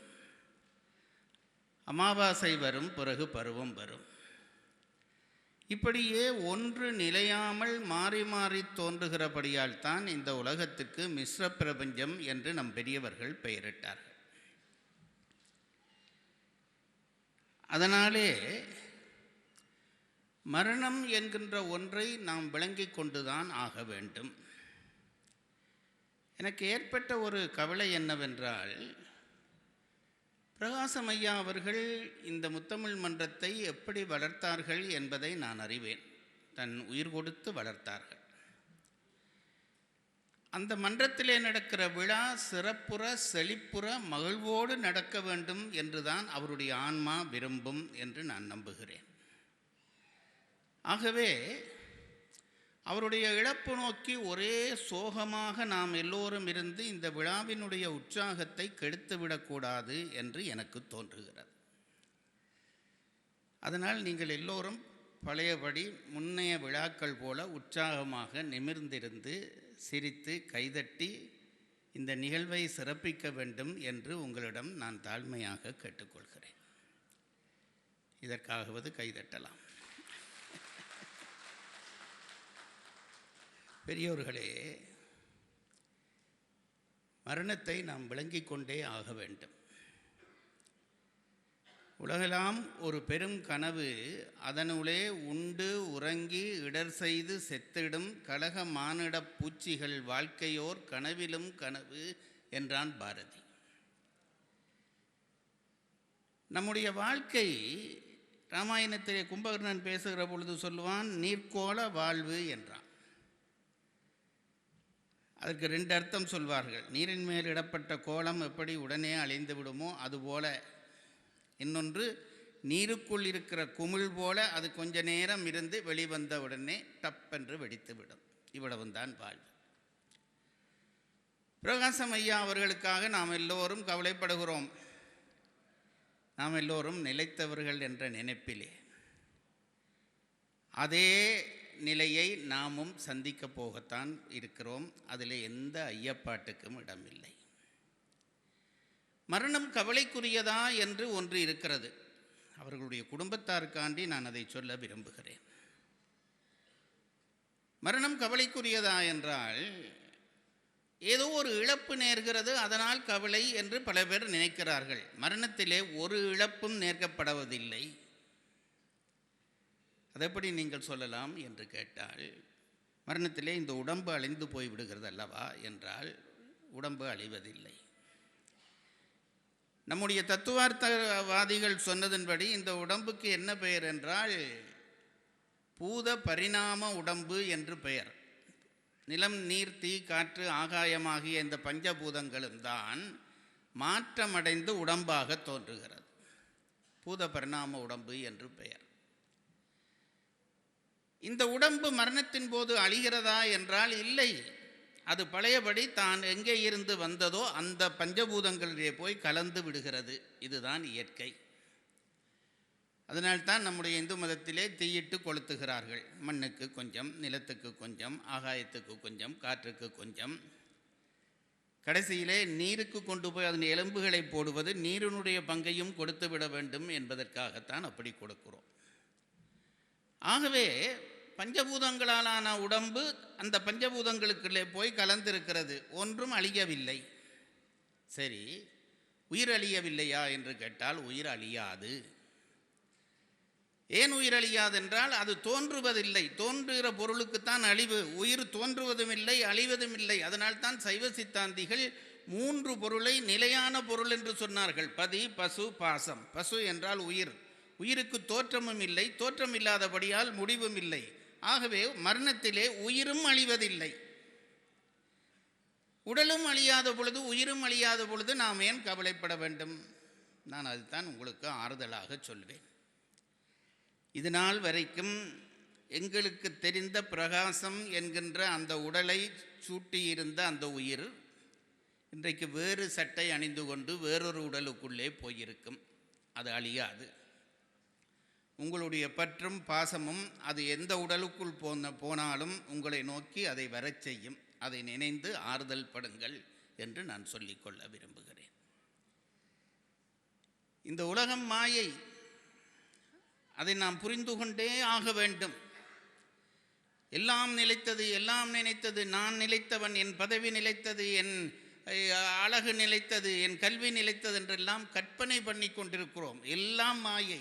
அமாவாசை வரும், பிறகு பருவம் வரும். இப்படியே ஒன்று நிலையாமல் மாறி மாறி தோன்றுகிறபடியால் தான் இந்த உலகத்துக்கு மிஸ்ர பிரபஞ்சம் என்று நம் பெரியவர்கள் பெயரிட்டார்கள். அதனாலே மரணம் என்கின்ற ஒன்றை நாம் விளங்கிக் கொண்டுதான் ஆக வேண்டும். எனக்கு ஏற்பட்ட ஒரு கவலை என்னவென்றால், பிரகாசம் ஐயா அவர்கள் இந்த முத்தமிழ் மன்றத்தை எப்படி வளர்த்தார்கள் என்பதை நான் அறிவேன். தன் உயிர் கொடுத்து வளர்த்தார்கள். அந்த மன்றத்திலே நடக்கிற விழா சிறப்புற செழிப்புற மகிழ்வோடு நடக்க வேண்டும் என்றுதான் அவருடைய ஆன்மா விரும்பும் என்று நான் நம்புகிறேன். ஆகவே அவருடைய இழப்பு நோக்கி ஒரே சோகமாக நாம் எல்லோரும் இருந்து இந்த விழாவினுடைய உற்சாகத்தை கெடுத்துவிடக்கூடாது என்று எனக்கு தோன்றுகிறது. அதனால் நீங்கள் எல்லோரும் பழையபடி முன்னைய விழாக்கள் போல உற்சாகமாக நிமிர்ந்திருந்து சிரித்து கைதட்டி இந்த நிகழ்வை சிறப்பிக்க வேண்டும் என்று உங்களிடம் நான் தாழ்மையாக கேட்டுக்கொள்கிறேன். இதற்காகவது கைதட்டலாம். பெரியோர்களே, மரணத்தை நாம் விளங்கிக் கொண்டே ஆக வேண்டும். உலகெல்லாம் ஒரு பெரும் கனவு, அதனுள்ளே உண்டு உறங்கி இடர் செய்து செத்திடும் கலக மானிட பூச்சிகள் வாழ்க்கையோர் கனவிலும் கனவு என்றான் பாரதி. நம்முடைய வாழ்க்கை, ராமாயணத்திலே கும்பகர்ணன் பேசுகிற பொழுது சொல்லுவான், நீர்க்கோள வாழ்வு என்றான். அதற்கு 2 அர்த்தம் சொல்வார்கள். நீரின் மேல் இடப்பட்ட கோலம் எப்படி உடனே அழிந்து விடுமோ அதுபோல, இன்னொன்று நீருக்குள் இருக்கிற குமிழ் போல அது கொஞ்ச நேரம் இருந்து வெளிவந்த உடனே டப்பென்று வெடித்துவிடும். இவ்வளவுதான் வாழ்வு. பிரகாசம் ஐயா அவர்களுக்காக நாம் எல்லோரும் கவலைப்படுகிறோம். நாம் எல்லோரும் நிலைத்தவர்கள் என்ற நினைப்பிலே அதே நிலையை நாமும் சந்திக்கப் போகத்தான் இருக்கிறோம். அதில் எந்த ஐயப்பாட்டுக்கும் இடமில்லை. மரணம் கவலைக்குரியதா என்று ஒன்று இருக்கிறது. அவர்களுடைய குடும்பத்தாருக்காண்டி நான் அதை சொல்ல விரும்புகிறேன். மரணம் கவலைக்குரியதா என்றால் ஏதோ ஒரு இழப்பு நேர்கிறது, அதனால் கவலை என்று பல பேர் நினைக்கிறார்கள். மரணத்திலே ஒரு இழப்பும் நேர்க்கப்படுவதில்லை. அதெப்படி நீங்கள் சொல்லலாம் என்று கேட்டால், மரணத்திலே இந்த உடம்பு அழிந்து போய் விடுகிறது அல்லவா என்றால் உடம்பு அழிவதில்லை. நம்முடைய தத்துவார்த்தவாதிகள் சொன்னதன்படி இந்த உடம்புக்கு என்ன பெயர் என்றால் பூத பரிணாம உடம்பு என்று பெயர். நிலம், நீர், தீ, காற்று, ஆகாயமாகிய இந்த பஞ்சபூதங்களும் தான் மாற்றமடைந்து உடம்பாக தோன்றுகிறது. பூத பரிணாம உடம்பு என்று பெயர். இந்த உடம்பு மரணத்தின் போது அழிகிறதா என்றால் இல்லை. அது பழையபடி தான் எங்கே இருந்து வந்ததோ அந்த பஞ்சபூதங்களிலே போய் கலந்து விடுகிறது. இதுதான் இயற்கை. அதனால்தான் நம்முடைய இந்து மதத்திலே தீயிட்டு கொளுத்துகிறார்கள். மண்ணுக்கு கொஞ்சம், நிலத்துக்கு கொஞ்சம், ஆகாயத்துக்கு கொஞ்சம், காற்றுக்கு கொஞ்சம், கடைசியிலே நீருக்கு கொண்டு போய் அதன் எலும்புகளை போடுவது நீரினுடைய பங்கையும் கொடுத்து விட வேண்டும் என்பதற்காகத்தான் அப்படி கொடுக்கிறோம். ஆகவே பஞ்சபூதங்களாலான உடம்பு அந்த பஞ்சபூதங்களுக்குள்ளே போய் கலந்திருக்கிறது. ஒன்றும் அழியவில்லை. சரி, உயிர் அழியவில்லையா என்று கேட்டால் உயிர் அழியாது. ஏன் உயிர் அழியாதென்றால் அது தோன்றுவதில்லை. தோன்றுகிற பொருளுக்குத்தான் அழிவு. உயிர் தோன்றுவதும் இல்லை, அழிவதும் இல்லை. அதனால்தான் சைவ சித்தாந்திகள் 3 பொருளை நிலையான பொருள் என்று சொன்னார்கள். பதி, பசு, பாசம். பசு என்றால் உயிர். உயிருக்கு தோற்றமும் இல்லை, தோற்றம் இல்லாதபடியால் முடிவும் இல்லை. ஆகவே மரணத்திலே உயிரும் அழிவதில்லை. உடலும் அழியாத பொழுது, உயிரும் அழியாத பொழுது நாம் ஏன் கவலைப்பட வேண்டும்? நான் அதுதான் உங்களுக்கு ஆறுதலாக சொல்வேன். இது நாள் வரைக்கும் எங்களுக்கு தெரிந்த பிரகாசம் என்கின்ற அந்த உடலை சூட்டியிருந்த அந்த உயிர் இன்றைக்கு வேறு சட்டை அணிந்து கொண்டு வேறொரு உடலுக்குள்ளே போயிருக்கும். அது அழியாது. உங்களுடைய பற்றும் பாசமும் அது எந்த உடலுக்குள் போனாலும் உங்களை நோக்கி அதை வரச் செய்யும். அதை நினைந்து ஆறுதல் படுங்கள் என்று நான் சொல்லிக்கொள்ள விரும்புகிறேன். இந்த உலகம் மாயை. அதை நாம் புரிந்து கொண்டே ஆக வேண்டும். எல்லாம் நிலைத்தது, எல்லாம் நினைத்தது, நான் நிலைத்தவன், என் பதவி நிலைத்தது, என் அழகு நிலைத்தது, என் கல்வி நிலைத்தது என்றெல்லாம் கற்பனை பண்ணி கொண்டிருக்கிறோம். எல்லாம் மாயை.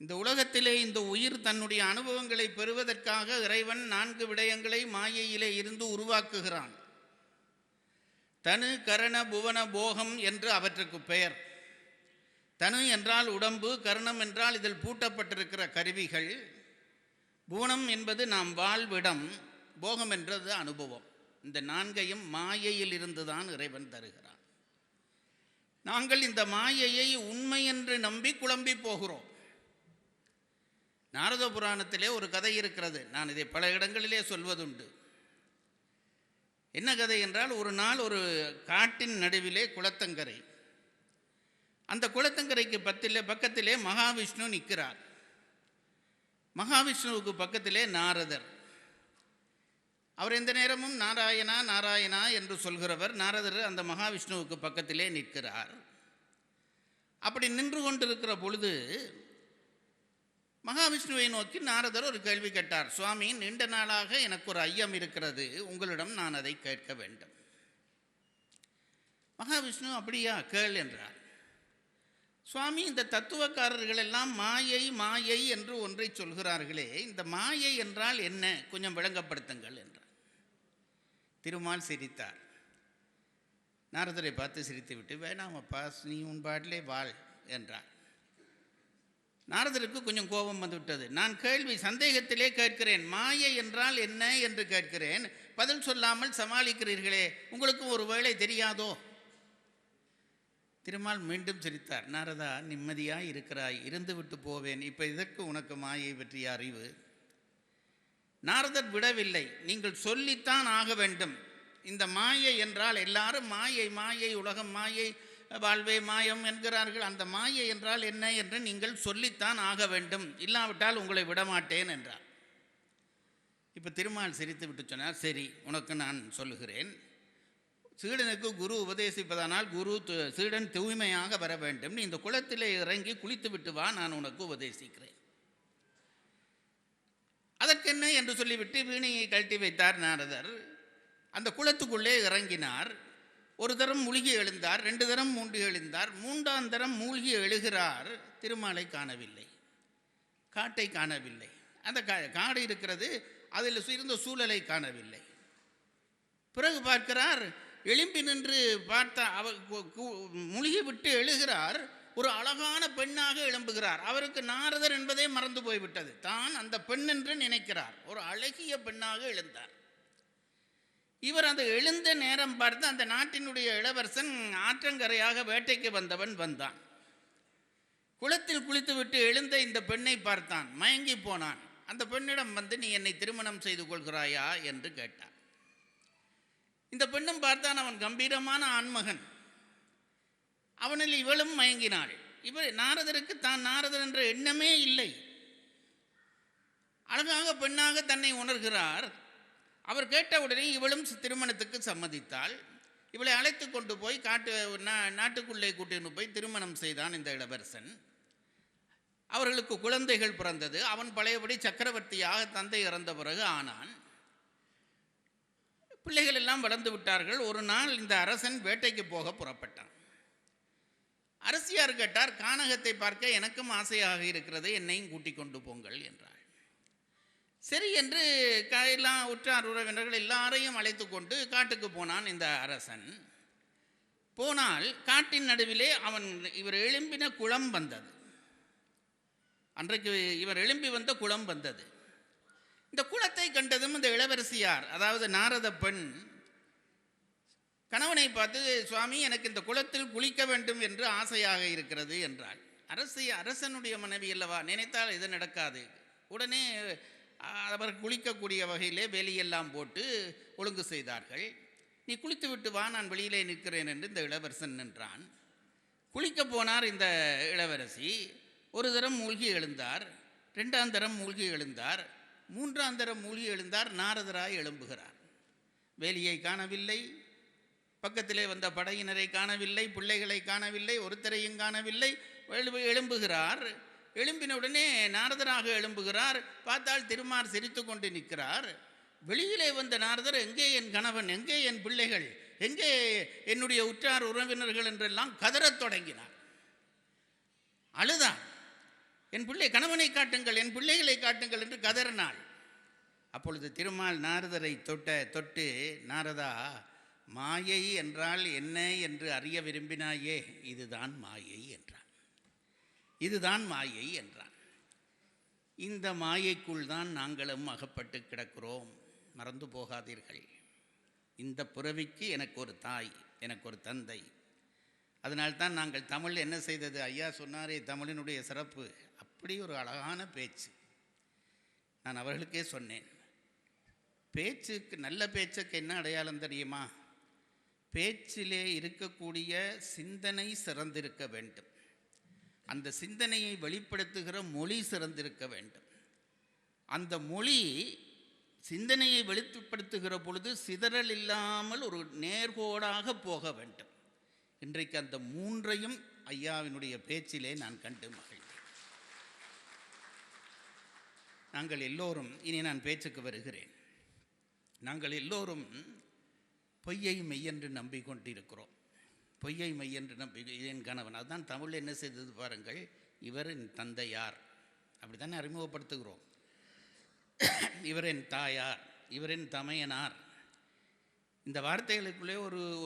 இந்த உலகத்திலே இந்த உயிர் தன்னுடைய அனுபவங்களை பெறுவதற்காக இறைவன் 4 விடயங்களை மாயையிலே இருந்து உருவாக்குகிறான். தனு, கரண, புவன, போகம் என்று அவற்றுக்கு பெயர். தனு என்றால் உடம்பு, கரணம் என்றால் இதில் பூட்டப்பட்டிருக்கிற கருவிகள், புவனம் என்பது நாம் வாழ்விடம், போகம் என்றது அனுபவம். இந்த 4ஐயும் மாயையில் இருந்துதான் இறைவன் தருகிறான். நாங்கள் இந்த மாயையை உண்மை என்று நம்பி குழம்பி போகிறோம். நாரத புராணத்திலே ஒரு கதை இருக்கிறது. நான் இதை பல இடங்களிலே சொல்வதுண்டு. என்ன கதை என்றால், ஒரு நாள் ஒரு காட்டின் நடுவிலே குளத்தங்கரை. அந்த குளத்தங்கரைக்கு பக்கத்திலே மகாவிஷ்ணு நிற்கிறார். மகாவிஷ்ணுவுக்கு பக்கத்திலே நாரதர். அவர் எந்த நேரமும் நாராயணா நாராயணா என்று சொல்கிறவர். நாரதர் அந்த மகாவிஷ்ணுவுக்கு பக்கத்திலே நிற்கிறார். அப்படி நின்று கொண்டிருக்கிற பொழுது மகாவிஷ்ணுவை நோக்கி நாரதர் ஒரு கேள்வி கேட்டார். சுவாமி, நீண்ட நாளாக எனக்கு ஒரு ஐயம் இருக்கிறது, உங்களிடம் நான் அதை கேட்க வேண்டும். மகாவிஷ்ணு அப்படியா, கேள் என்றார். சுவாமி, இந்த தத்துவக்காரர்கள் எல்லாம் மாயை மாயை என்று ஒன்றை சொல்கிறார்களே, இந்த மாயை என்றால் என்ன, கொஞ்சம் விளங்கப்படுத்துங்கள் என்றார். திருமால் சிரித்தார். நாரதரை பார்த்து சிரித்துவிட்டு, வேணாமப்பா, நீ உன் பாட்டிலே வாழ் என்றார். நாரதருக்கு கொஞ்சம் கோபம் வந்துவிட்டது. நான் கேள்வி சந்தேகத்திலே கேட்கிறேன், மாயை என்றால் என்ன என்று கேட்கிறேன், பதில் சொல்லாமல் சமாளிக்கிறீர்களே, உங்களுக்கு ஒரு வேளை தெரியாதோ? திருமால் மீண்டும் சிரித்தார். நாரதா, நிம்மதியாய் இருக்கிறாய், இருந்து விட்டு போவேன், இப்போ இதற்கு உனக்கு மாயை பற்றிய அறிவு? நாரதர் விடவில்லை. நீங்கள் சொல்லித்தான் ஆக வேண்டும். இந்த மாயை என்றால் எல்லாரும் மாயை மாயை உலகம் மாயை வாழ்வே மாயம் என்கிறார்கள். அந்த மாயை என்றால் என்ன என்று நீங்கள் சொல்லித்தான் ஆக வேண்டும், இல்லாவிட்டால் உங்களை விடமாட்டேன் என்றார். இப்போ திருமால் சிரித்து விட்டு சொன்னார், சரி, உனக்கு நான் சொல்லுகிறேன். சீடனுக்கு குரு உபதேசிப்பதானால் சீடன் தூய்மையாக வர வேண்டும். நீ இந்த குளத்திலே இறங்கி குளித்து விட்டு வா, நான் உனக்கு உபதேசிக்கிறேன். அதற்கென்ன என்று சொல்லிவிட்டு வீணையை கழட்டி வைத்தார் நாரதர். அந்த குளத்துக்குள்ளே இறங்கினார். ஒரு தரம் மூழ்கி எழுந்தார், 2 தரம் மூழ்கி எழுந்தார், 3ஆம் தரம் மூழ்கி எழுகிறார். திருமாலை காணவில்லை, காட்டை காணவில்லை. அந்த காடு இருக்கிறது, அதில் இருந்த சூழலை காணவில்லை. பிறகு பார்க்கிறார், எழும்பி நின்று பார்த்தா அவர் மூழ்கி விட்டு எழுகிறார். ஒரு அழகான பெண்ணாக எழும்புகிறார். அவருக்கு நாரதர் என்பதே மறந்து போய்விட்டது. தான் அந்த பெண் என்று நினைக்கிறார். ஒரு அழகிய பெண்ணாக எழுந்தார். இவர் அந்த எழுந்த நேரம் பார்த்து அந்த நாட்டினுடைய இளவரசன் ஆற்றங்கரையாக வேட்டைக்கு வந்தான். குளத்தில் குளித்துவிட்டு எழுந்த இந்த பெண்ணை பார்த்தான், மயங்கி போனான். அந்த பெண்ணிடம் வந்து, நீ என்னை திருமணம் செய்து கொள்கிறாயா என்று கேட்டான். இந்த பெண்ணும் பார்த்தான், அவன் கம்பீரமான ஆண்மகன். அவனில் இவளும் மயங்கினாள். இவர் நாரதருக்கு தான் நாரதர் என்ற எண்ணமே இல்லை. அழகாக பெண்ணாக தன்னை உணர்கிறார். அவர் கேட்டவுடனே இவளும் திருமணத்துக்கு சம்மதித்தாள். இவளை அழைத்து கொண்டு போய் நாட்டுக்குள்ளே கூட்டின்னு போய் திருமணம் செய்தான் இந்த இளவரசன். அவர்களுக்கு குழந்தைகள் பிறந்தது. அவன் பழையபடி சக்கரவர்த்தியாக தந்தை இறந்த பிறகு ஆனான். பிள்ளைகள் எல்லாம் வளர்ந்து விட்டார்கள். ஒரு நாள் இந்த அரசன் வேட்டைக்கு போக புறப்பட்டான். அரசியார் கேட்டார், கானகத்தை பார்க்க எனக்கும் ஆசையாக இருக்கிறது, என்னையும் கூட்டிக் கொண்டு போங்கள் என்றார். சரி என்று எல்லாம் உற்றார் உறவினர்கள் எல்லாரையும் அழைத்து கொண்டு காட்டுக்கு போனான் இந்த அரசன். போனால் காட்டின் நடுவிலே இவர் எழும்பின குளம் வந்தது. அன்றைக்கு இவர் எழும்பி வந்த குளம் வந்தது. இந்த குளத்தை கண்டதும் இந்த இளவரசியார், அதாவது நாரத பெண், கணவனை பார்த்து, சுவாமி, எனக்கு இந்த குளத்தில் குளிக்க வேண்டும் என்று ஆசையாக இருக்கிறது என்றாள். அரசனுடைய மனைவி அல்லவா, நினைத்தால் இது நடக்காது. உடனே அவர் குளிக்கக்கூடிய வகையிலே வேலியெல்லாம் போட்டு ஒழுங்கு செய்தார்கள். நீ குளித்து விட்டு வா, நான் வெளியிலே நிற்கிறேன் என்று இந்த இளவரசன் நின்றான். குளிக்க போனார் இந்த இளவரசி. ஒரு தரம் மூழ்கி எழுந்தார், 2ஆம் தரம் மூழ்கி எழுந்தார், 3ஆம் தரம் மூழ்கி எழுந்தார். நாரதராய் எழும்புகிறார். வேலியை காணவில்லை, பக்கத்திலே வந்த படையினரை காணவில்லை, பிள்ளைகளை காணவில்லை, ஒருத்தரையும் காணவில்லை. எழும்புகிறார். எழும்பின உடனே நாரதராக எழும்புகிறார். பார்த்தால் திருமால் சிரித்து கொண்டு நிற்கிறார். வெளியிலே வந்த நாரதர், எங்கே என் கணவன், எங்கே என் பிள்ளைகள், எங்கே என்னுடைய உற்றார் உறவினர்கள் என்றெல்லாம் கதறத் தொடங்கினார். அழுதான். என் கணவனை காட்டுங்கள், என் பிள்ளைகளை காட்டுங்கள் என்று கதறினாள். அப்பொழுது திருமால் நாரதரை தொட்டு, நாரதா, மாயை என்றால் என்ன என்று அறிய விரும்பினாயே, இதுதான் மாயை என்றான். இதுதான் மாயை என்றான். இந்த மாயைக்குள் தான் நாங்களும் அகப்பட்டு கிடக்கிறோம். மறந்து போகாதீர்கள். இந்த பிறவிக்கு எனக்கு ஒரு தாய், எனக்கு ஒரு தந்தை. அதனால்தான் நாங்கள் தமிழ் என்ன செய்தது, ஐயா சொன்னாரே தமிழினுடைய சிறப்பு, அப்படி ஒரு அழகான பேச்சு. நான் அவர்களுக்கே சொன்னேன், பேச்சுக்கு, நல்ல பேச்சுக்கு என்ன அடையாளம் தெரியுமா? பேச்சிலே இருக்கக்கூடிய சிந்தனை சிறந்திருக்க வேண்டும். அந்த சிந்தனையை வெளிப்படுத்துகிற மொழி சிறந்திருக்க வேண்டும். அந்த மொழி சிந்தனையை வெளிப்படுத்துகிற பொழுது சிதறல் இல்லாமல் ஒரு நேர்கோடாக போக வேண்டும். இன்றைக்கு அந்த 3ஐயும் ஐயாவினுடைய பேச்சிலே நான் கண்டு மகிழ்ந்தேன். நாங்கள் எல்லோரும், இனி நான் பேச்சுக்கு வருகிறேன், நாங்கள் எல்லோரும் பொய்யை மெய்யென்று நம்பிக்கொண்டிருக்கிறோம். பொய்யை மெய்யென்று நம்பி, என் கணவன், அதுதான் தமிழ் என்ன செய்தது பாருங்கள், இவர் என் தந்தையார், அப்படி தானே அறிமுகப்படுத்துகிறோம். இவர் என் தாயார், இவர் என் தமையனார். இந்த வார்த்தைகளுக்குள்ளே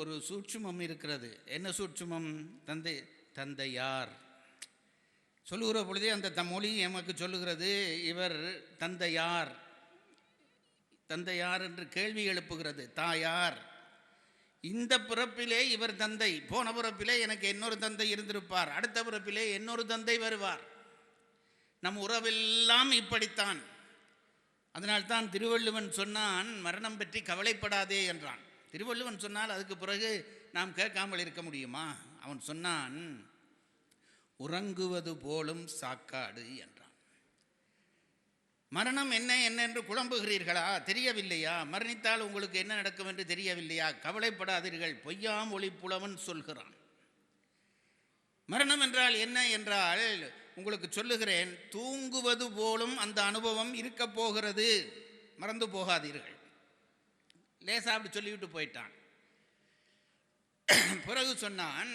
ஒரு சூட்சுமம் இருக்கிறது. என்ன சூட்சுமம்? தந்தையார் சொல்லுகிற பொழுதே அந்த மொழி எமக்கு சொல்லுகிறது, இவர் தந்தையார், தந்தையார் என்று கேள்வி எழுப்புகிறது. தாயார், இந்த பிறப்பிலே இவர் தந்தை, போன பிறப்பிலே எனக்கு இன்னொரு தந்தை இருந்திருப்பார், அடுத்த பிறப்பிலே இன்னொரு தந்தை வருவார். நம் உறவெல்லாம் இப்படித்தான். அதனால்தான் திருவள்ளுவன் சொன்னான், மரணம் பற்றி கவலைப்படாதே என்றான். திருவள்ளுவன் சொன்னால் அதுக்கு பிறகு நாம் கேட்காமல் இருக்க முடியுமா? அவன் சொன்னான், உறங்குவது போலும் சாக்காடு என்றான். மரணம் என்ன என்று குழம்புகிறீர்களா? தெரியவில்லையா? மரணித்தால் உங்களுக்கு என்ன நடக்கும் என்று தெரியவில்லையா? கவலைப்படாதீர்கள், பொய்யாம் ஒளி புலவன் சொல்கிறான். மரணம் என்றால் என்ன என்றால் உங்களுக்கு சொல்லுகிறேன், தூங்குவது போலும் அந்த அனுபவம் இருக்க போகிறது, மறந்து போகாதீர்கள். லேசா அப்படி சொல்லிவிட்டு போயிட்டான். பிறகு சொன்னான்,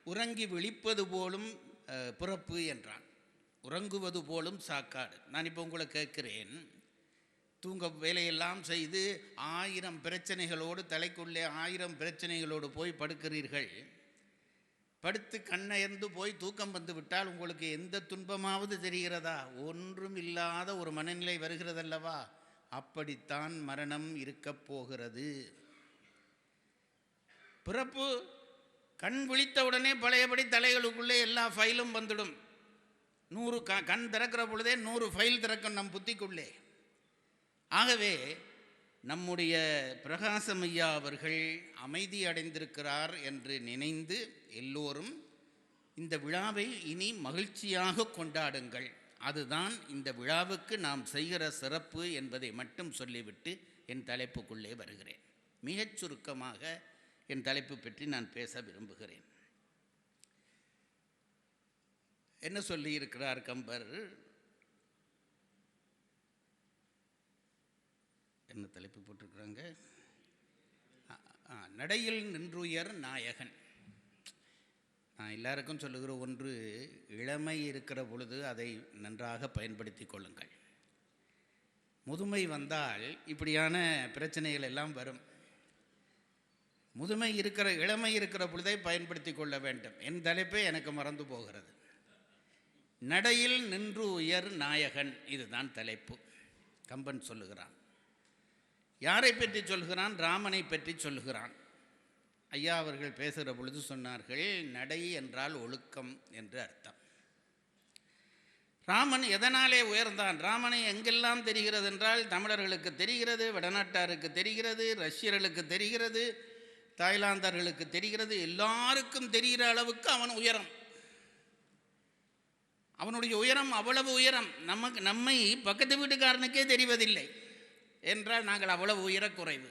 உறங்கி விழிப்பது போலும் பிறப்பு என்றான். உறங்குவது போலும் சாக்காடு. நான் இப்போ உங்களை கேட்கிறேன், தூங்க வேலையெல்லாம் செய்து 1000 பிரச்சனைகளோடு, தலைக்குள்ளே 1000 பிரச்சனைகளோடு போய் படுக்கிறீர்கள். படுத்து கண்ணயர்ந்து போய் தூக்கம் வந்து விட்டால் உங்களுக்கு எந்த துன்பமாவது தெரிகிறதா? ஒன்றும் இல்லாத ஒரு மனநிலை வருகிறதல்லவா? அப்படித்தான் மரணம் இருக்கப் போகிறது. பிறப்பு கண் விழித்தவுடனே பழையபடி தலைகளுக்குள்ளே எல்லா ஃபைலும் வந்துடும். 100 கண் திறக்கிற பொழுதே 100 ஃபைல் திறக்கும் நம் புத்திக்குள்ளே. ஆகவே நம்முடைய பிரகாசம் ஐயா அவர்கள் அமைதி அடைந்திருக்கிறார் என்று நினைந்து எல்லோரும் இந்த விழாவை இனி மகிழ்ச்சியாக கொண்டாடுங்கள். அதுதான் இந்த விழாவுக்கு நாம் செய்கிற சிறப்பு என்பதை மட்டும் சொல்லிவிட்டு என் தலைப்புக்குள்ளே வருகிறேன். மிகச் சுருக்கமாக என் தலைப்பு பற்றி நான் பேச விரும்புகிறேன். என்ன சொல்லியிருக்கிறார் கம்பர்? என்ன தலைப்பு போட்டிருக்கிறாங்க? நடையில் நின்றுயர் நாயகன். நான் எல்லாருக்கும் சொல்லுகிற ஒன்று, இளமை இருக்கிற பொழுது அதை நன்றாக பயன்படுத்தி கொள்ளுங்கள். முதுமை வந்தால் இப்படியான பிரச்சனைகள் எல்லாம் வரும். இளமை இருக்கிற பொழுதை பயன்படுத்தி கொள்ள வேண்டும். என் தலைப்பே எனக்கு மறந்து போகிறது. நடையில் நின்று உயர் நாயகன், இதுதான் தலைப்பு. கம்பன் சொல்லுகிறான். யாரை பற்றி சொல்கிறான்? ராமனை பற்றி சொல்லுகிறான். ஐயா அவர்கள் பேசுகிற பொழுது சொன்னார்கள், நடை என்றால் ஒழுக்கம் என்று அர்த்தம். ராமன் எதனாலே உயர்ந்தான்? ராமனை எங்கெல்லாம் தெரிகிறது என்றால், தமிழர்களுக்கு தெரிகிறது, வடநாட்டாருக்கு தெரிகிறது, ரஷ்யர்களுக்கு தெரிகிறது, தாய்லாந்தர்களுக்கு தெரிகிறது, எல்லாருக்கும் தெரிகிற அளவுக்கு அவன் உயரம். அவனுடைய உயரம் அவ்வளவு உயரம். நம்மை பக்கத்து வீட்டுக்காரனுக்கே தெரிவதில்லை என்றால் நாங்கள் அவ்வளவு உயரக்குறைவு.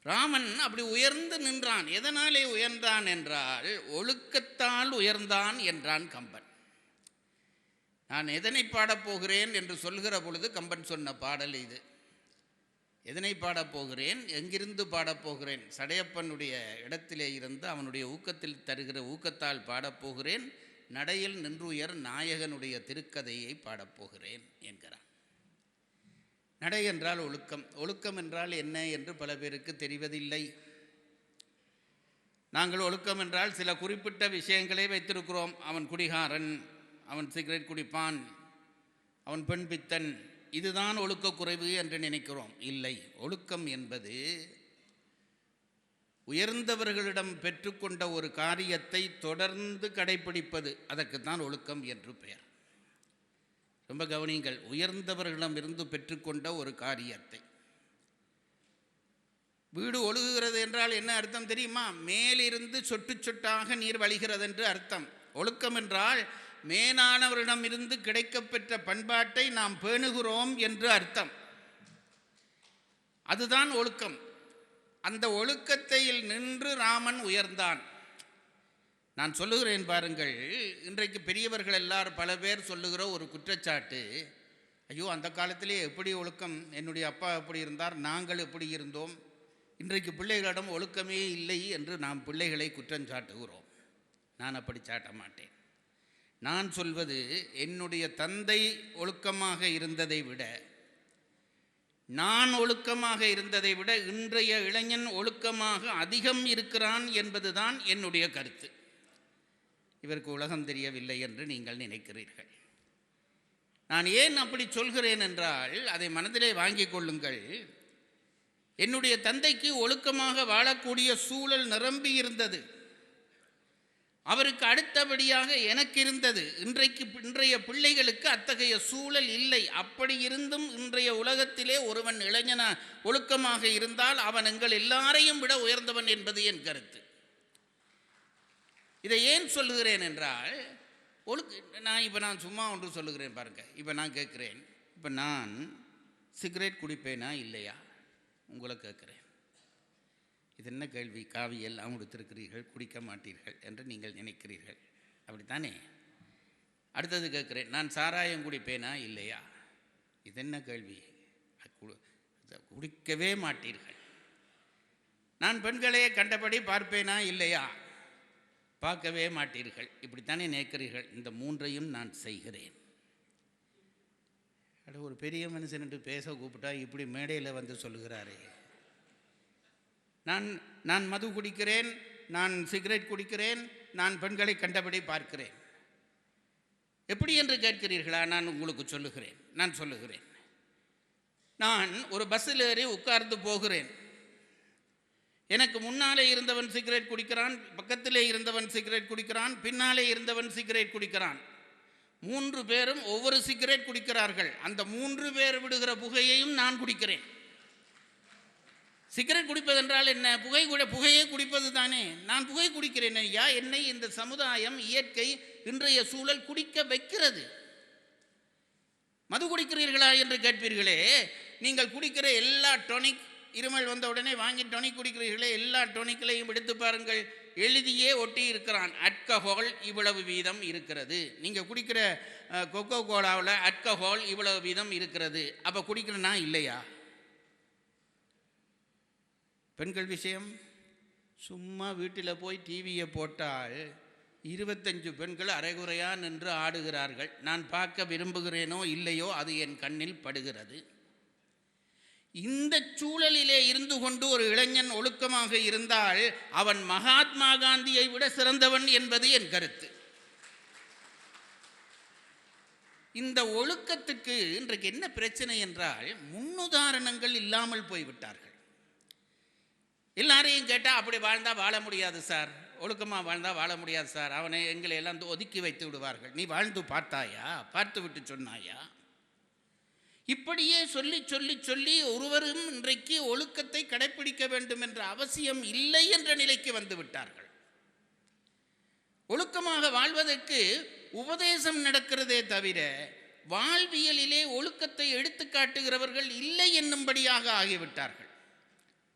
ராமன் அப்படி உயர்ந்து நின்றான். எதனாலே உயர்ந்தான் என்றால், ஒழுக்கத்தால் உயர்ந்தான் என்றான் கம்பன். நான் எதனை பாடப்போகிறேன் என்று சொல்கிற பொழுது கம்பன் சொன்ன பாடல் இது. எதனை பாடப்போகிறேன், எங்கிருந்து பாடப்போகிறேன்? சடையப்பனுடைய இடத்திலே இருந்து அவனுடைய ஊக்கத்தில் தருகிற ஊக்கத்தால் பாடப்போகிறேன். நடையில் நின்றுயர் நாயகனுடைய திருக்கதையை பாடப்போகிறேன் என்கிறான். நடை என்றால் ஒழுக்கம். ஒழுக்கம் என்றால் என்ன என்று பல பேருக்கு தெரிவதில்லை. நாங்கள் ஒழுக்கம் என்றால் சில குறிப்பிட்ட விஷயங்களை வைத்திருக்கிறோம். அவன் குடிகாரன், அவன் சிகரெட் குடிப்பான், அவன் பெண் பித்தன், இதுதான் ஒழுக்க குறைவு என்று நினைக்கிறோம். இல்லை, ஒழுக்கம் என்பது உயர்ந்தவர்களிடம் பெற்றுக்கொண்ட ஒரு காரியத்தை தொடர்ந்து கடைப்பிடிப்பது. அதற்குத்தான் ஒழுக்கம் என்று பெயர். ரொம்ப கவனியுங்கள். உயர்ந்தவர்களிடம் இருந்து பெற்றுக்கொண்ட ஒரு காரியத்தை. வீடு ஒழுகுகிறது என்றால் என்ன அர்த்தம் தெரியுமா? மேலிருந்து சொட்டு சொட்டாக நீர் வழிகிறது என்று அர்த்தம். ஒழுக்கம் என்றால் மேலானவரிடமிருந்து கிடைக்கப்பெற்ற பண்பாட்டை நாம் பேணுகிறோம் என்று அர்த்தம். அதுதான் ஒழுக்கம். அந்த ஒழுக்கத்தில் நின்று ராமன் உயர்ந்தான். நான் சொல்லுகிறேன் பாருங்கள், இன்றைக்கு பெரியவர்கள் எல்லாரும் பல பேர் சொல்லுகிற ஒரு குற்றச்சாட்டு, ஐயோ அந்த காலத்திலே எப்படி ஒழுக்கம், என்னுடைய அப்பா எப்படி இருந்தார், நாங்கள் எப்படி இருந்தோம், இன்றைக்கு பிள்ளைகளிடம் ஒழுக்கமே இல்லை என்று நாம் பிள்ளைகளை குற்றம் சாட்டுகிறோம். நான் அப்படி சாட்ட மாட்டேன். நான் சொல்வது, என்னுடைய தந்தை ஒழுக்கமாக இருந்ததை விட, நான் ஒழுக்கமாக இருந்ததை விட இன்றைய இளைஞன் ஒழுக்கமாக அதிகம் இருக்கிறான் என்பதுதான் என்னுடைய கருத்து. இவருக்கு உலகம் தெரியவில்லை என்று நீங்கள் நினைக்கிறீர்கள். நான் ஏன் அப்படி சொல்கிறேன் என்றால், அதை மனதிலே வாங்கிக் கொள்ளுங்கள். என்னுடைய தந்தைக்கு ஒழுக்கமாக வாழக்கூடிய சூழல் நிரம்பி இருந்தது. அவருக்கு அடுத்தபடியாக எனக்கு இருந்தது. இன்றைய பிள்ளைகளுக்கு அத்தகைய சூழல் இல்லை. அப்படி இருந்தும் இன்றைய உலகத்திலே ஒருவன் இளைஞனா ஒழுக்கமாக இருந்தால் அவன் எங்கள் எல்லாரையும் விட உயர்ந்தவன் என்பது என் கருத்து. இதை ஏன் சொல்லுகிறேன் என்றால், நான் சும்மா ஒன்று சொல்லுகிறேன் பாருங்க. இப்போ நான் கேட்குறேன், இப்போ நான் சிகரெட் குடிப்பேனா இல்லையா உங்களை கேட்குறேன். இது என்ன கேள்வி? காவி எல்லாம் கொடுத்திருக்கிறீர்கள், குடிக்க மாட்டீர்கள் என்று நீங்கள் நினைக்கிறீர்கள், அப்படித்தானே? அடுத்தது கேட்குறேன், நான் சாராயம் குடிப்பேனா இல்லையா? இது என்ன கேள்வி? குடிக்கவே மாட்டீர்கள். நான் பெண்களே கண்டபடி பார்ப்பேனா இல்லையா? பார்க்கவே மாட்டீர்கள், இப்படித்தானே நினைக்கிறீர்கள். இந்த மூன்றையும் நான் செய்கிறேன். ஒரு பெரிய மனுஷன் என்று பேச கூப்பிட்டா இப்படி மேடையில் வந்து சொல்லுகிறாரே. நான் மது குடிக்கிறேன், நான் சிகரெட் குடிக்கிறேன், நான் பெண்களை கண்டபடி பார்க்கிறேன். எப்படி என்று கேட்கிறீர்களா? நான் உங்களுக்கு சொல்லுகிறேன். நான் ஒரு பஸ்ஸில் ஏறி உட்கார்ந்து போகிறேன். எனக்கு முன்னாலே இருந்தவன் சிகரெட் குடிக்கிறான், பக்கத்திலே இருந்தவன் சிகரெட் குடிக்கிறான், பின்னாலே இருந்தவன் சிகரெட் குடிக்கிறான். 3 பேரும் ஒவ்வொரு சிகரெட் குடிக்கிறார்கள். அந்த 3 பேர் விடுகிற புகையையும் நான் குடிக்கிறேன். சிகரெட் குடிப்பதென்றால் என்ன? புகையே குடிப்பது தானே. நான் புகை குடிக்கிறேன் ஐயா. என்னை இந்த சமுதாயம், இயற்கை, இன்றைய சூழல் குடிக்க வைக்கிறது. மது குடிக்கிறீர்களா என்று கேட்பீர்களே. நீங்கள் குடிக்கிற எல்லா டொனிக், இருமல் வந்த உடனே வாங்கி டொனிக் குடிக்கிறீர்களே, எல்லா டொனிக்களையும் எடுத்து பாருங்கள். எழுதியே ஒட்டி இருக்கிறான், அல்கஹால் இவ்வளவு வீதம் இருக்கிறது. நீங்கள் குடிக்கிற கொக்கோ கோலாவில் அல்கஹால் இவ்வளவு வீதம் இருக்கிறது. அப்போ குடிக்கிறனா இல்லையா? பெண்கள் விஷயம், சும்மா வீட்டில் போய் டிவியை போட்டால் 25 பெண்கள் அரைகுறையாக நின்று ஆடுகிறார்கள். நான் பார்க்க விரும்புகிறேனோ இல்லையோ அது என் கண்ணில் படுகிறது. இந்த சூழலிலே இருந்து கொண்டு ஒரு இளைஞன் ஒழுக்கமாக இருந்தால் அவன் மகாத்மா காந்தியை விட சிறந்தவன் என்பது என் கருத்து. இந்த ஒழுக்கத்துக்கு இன்றைக்கு என்ன பிரச்சனை என்றால், முன்னுதாரணங்கள் இல்லாமல் போய்விட்டார்கள். எல்லாரையும் கேட்டால் அப்படி வாழ்ந்தால் வாழ முடியாது சார், ஒழுக்கமாக வாழ்ந்தால் வாழ முடியாது சார், அவனை எங்களை எல்லாம் ஒதுக்கி வைத்து விடுவார்கள். நீ வாழ்ந்து பார்த்தாயா? பார்த்து விட்டு சொன்னாயா? இப்படியே சொல்லி சொல்லி சொல்லி ஒருவரும் இன்றைக்கு ஒழுக்கத்தை கடைப்பிடிக்க வேண்டும் என்ற அவசியம் இல்லை என்ற நிலைக்கு வந்து விட்டார்கள். ஒழுக்கமாக வாழ்வதற்கு உபதேசம் நடக்கிறதே தவிர வாழ்வியலிலே ஒழுக்கத்தை எடுத்து காட்டுகிறவர்கள் இல்லை என்னும்படியாக ஆகிவிட்டார்கள்.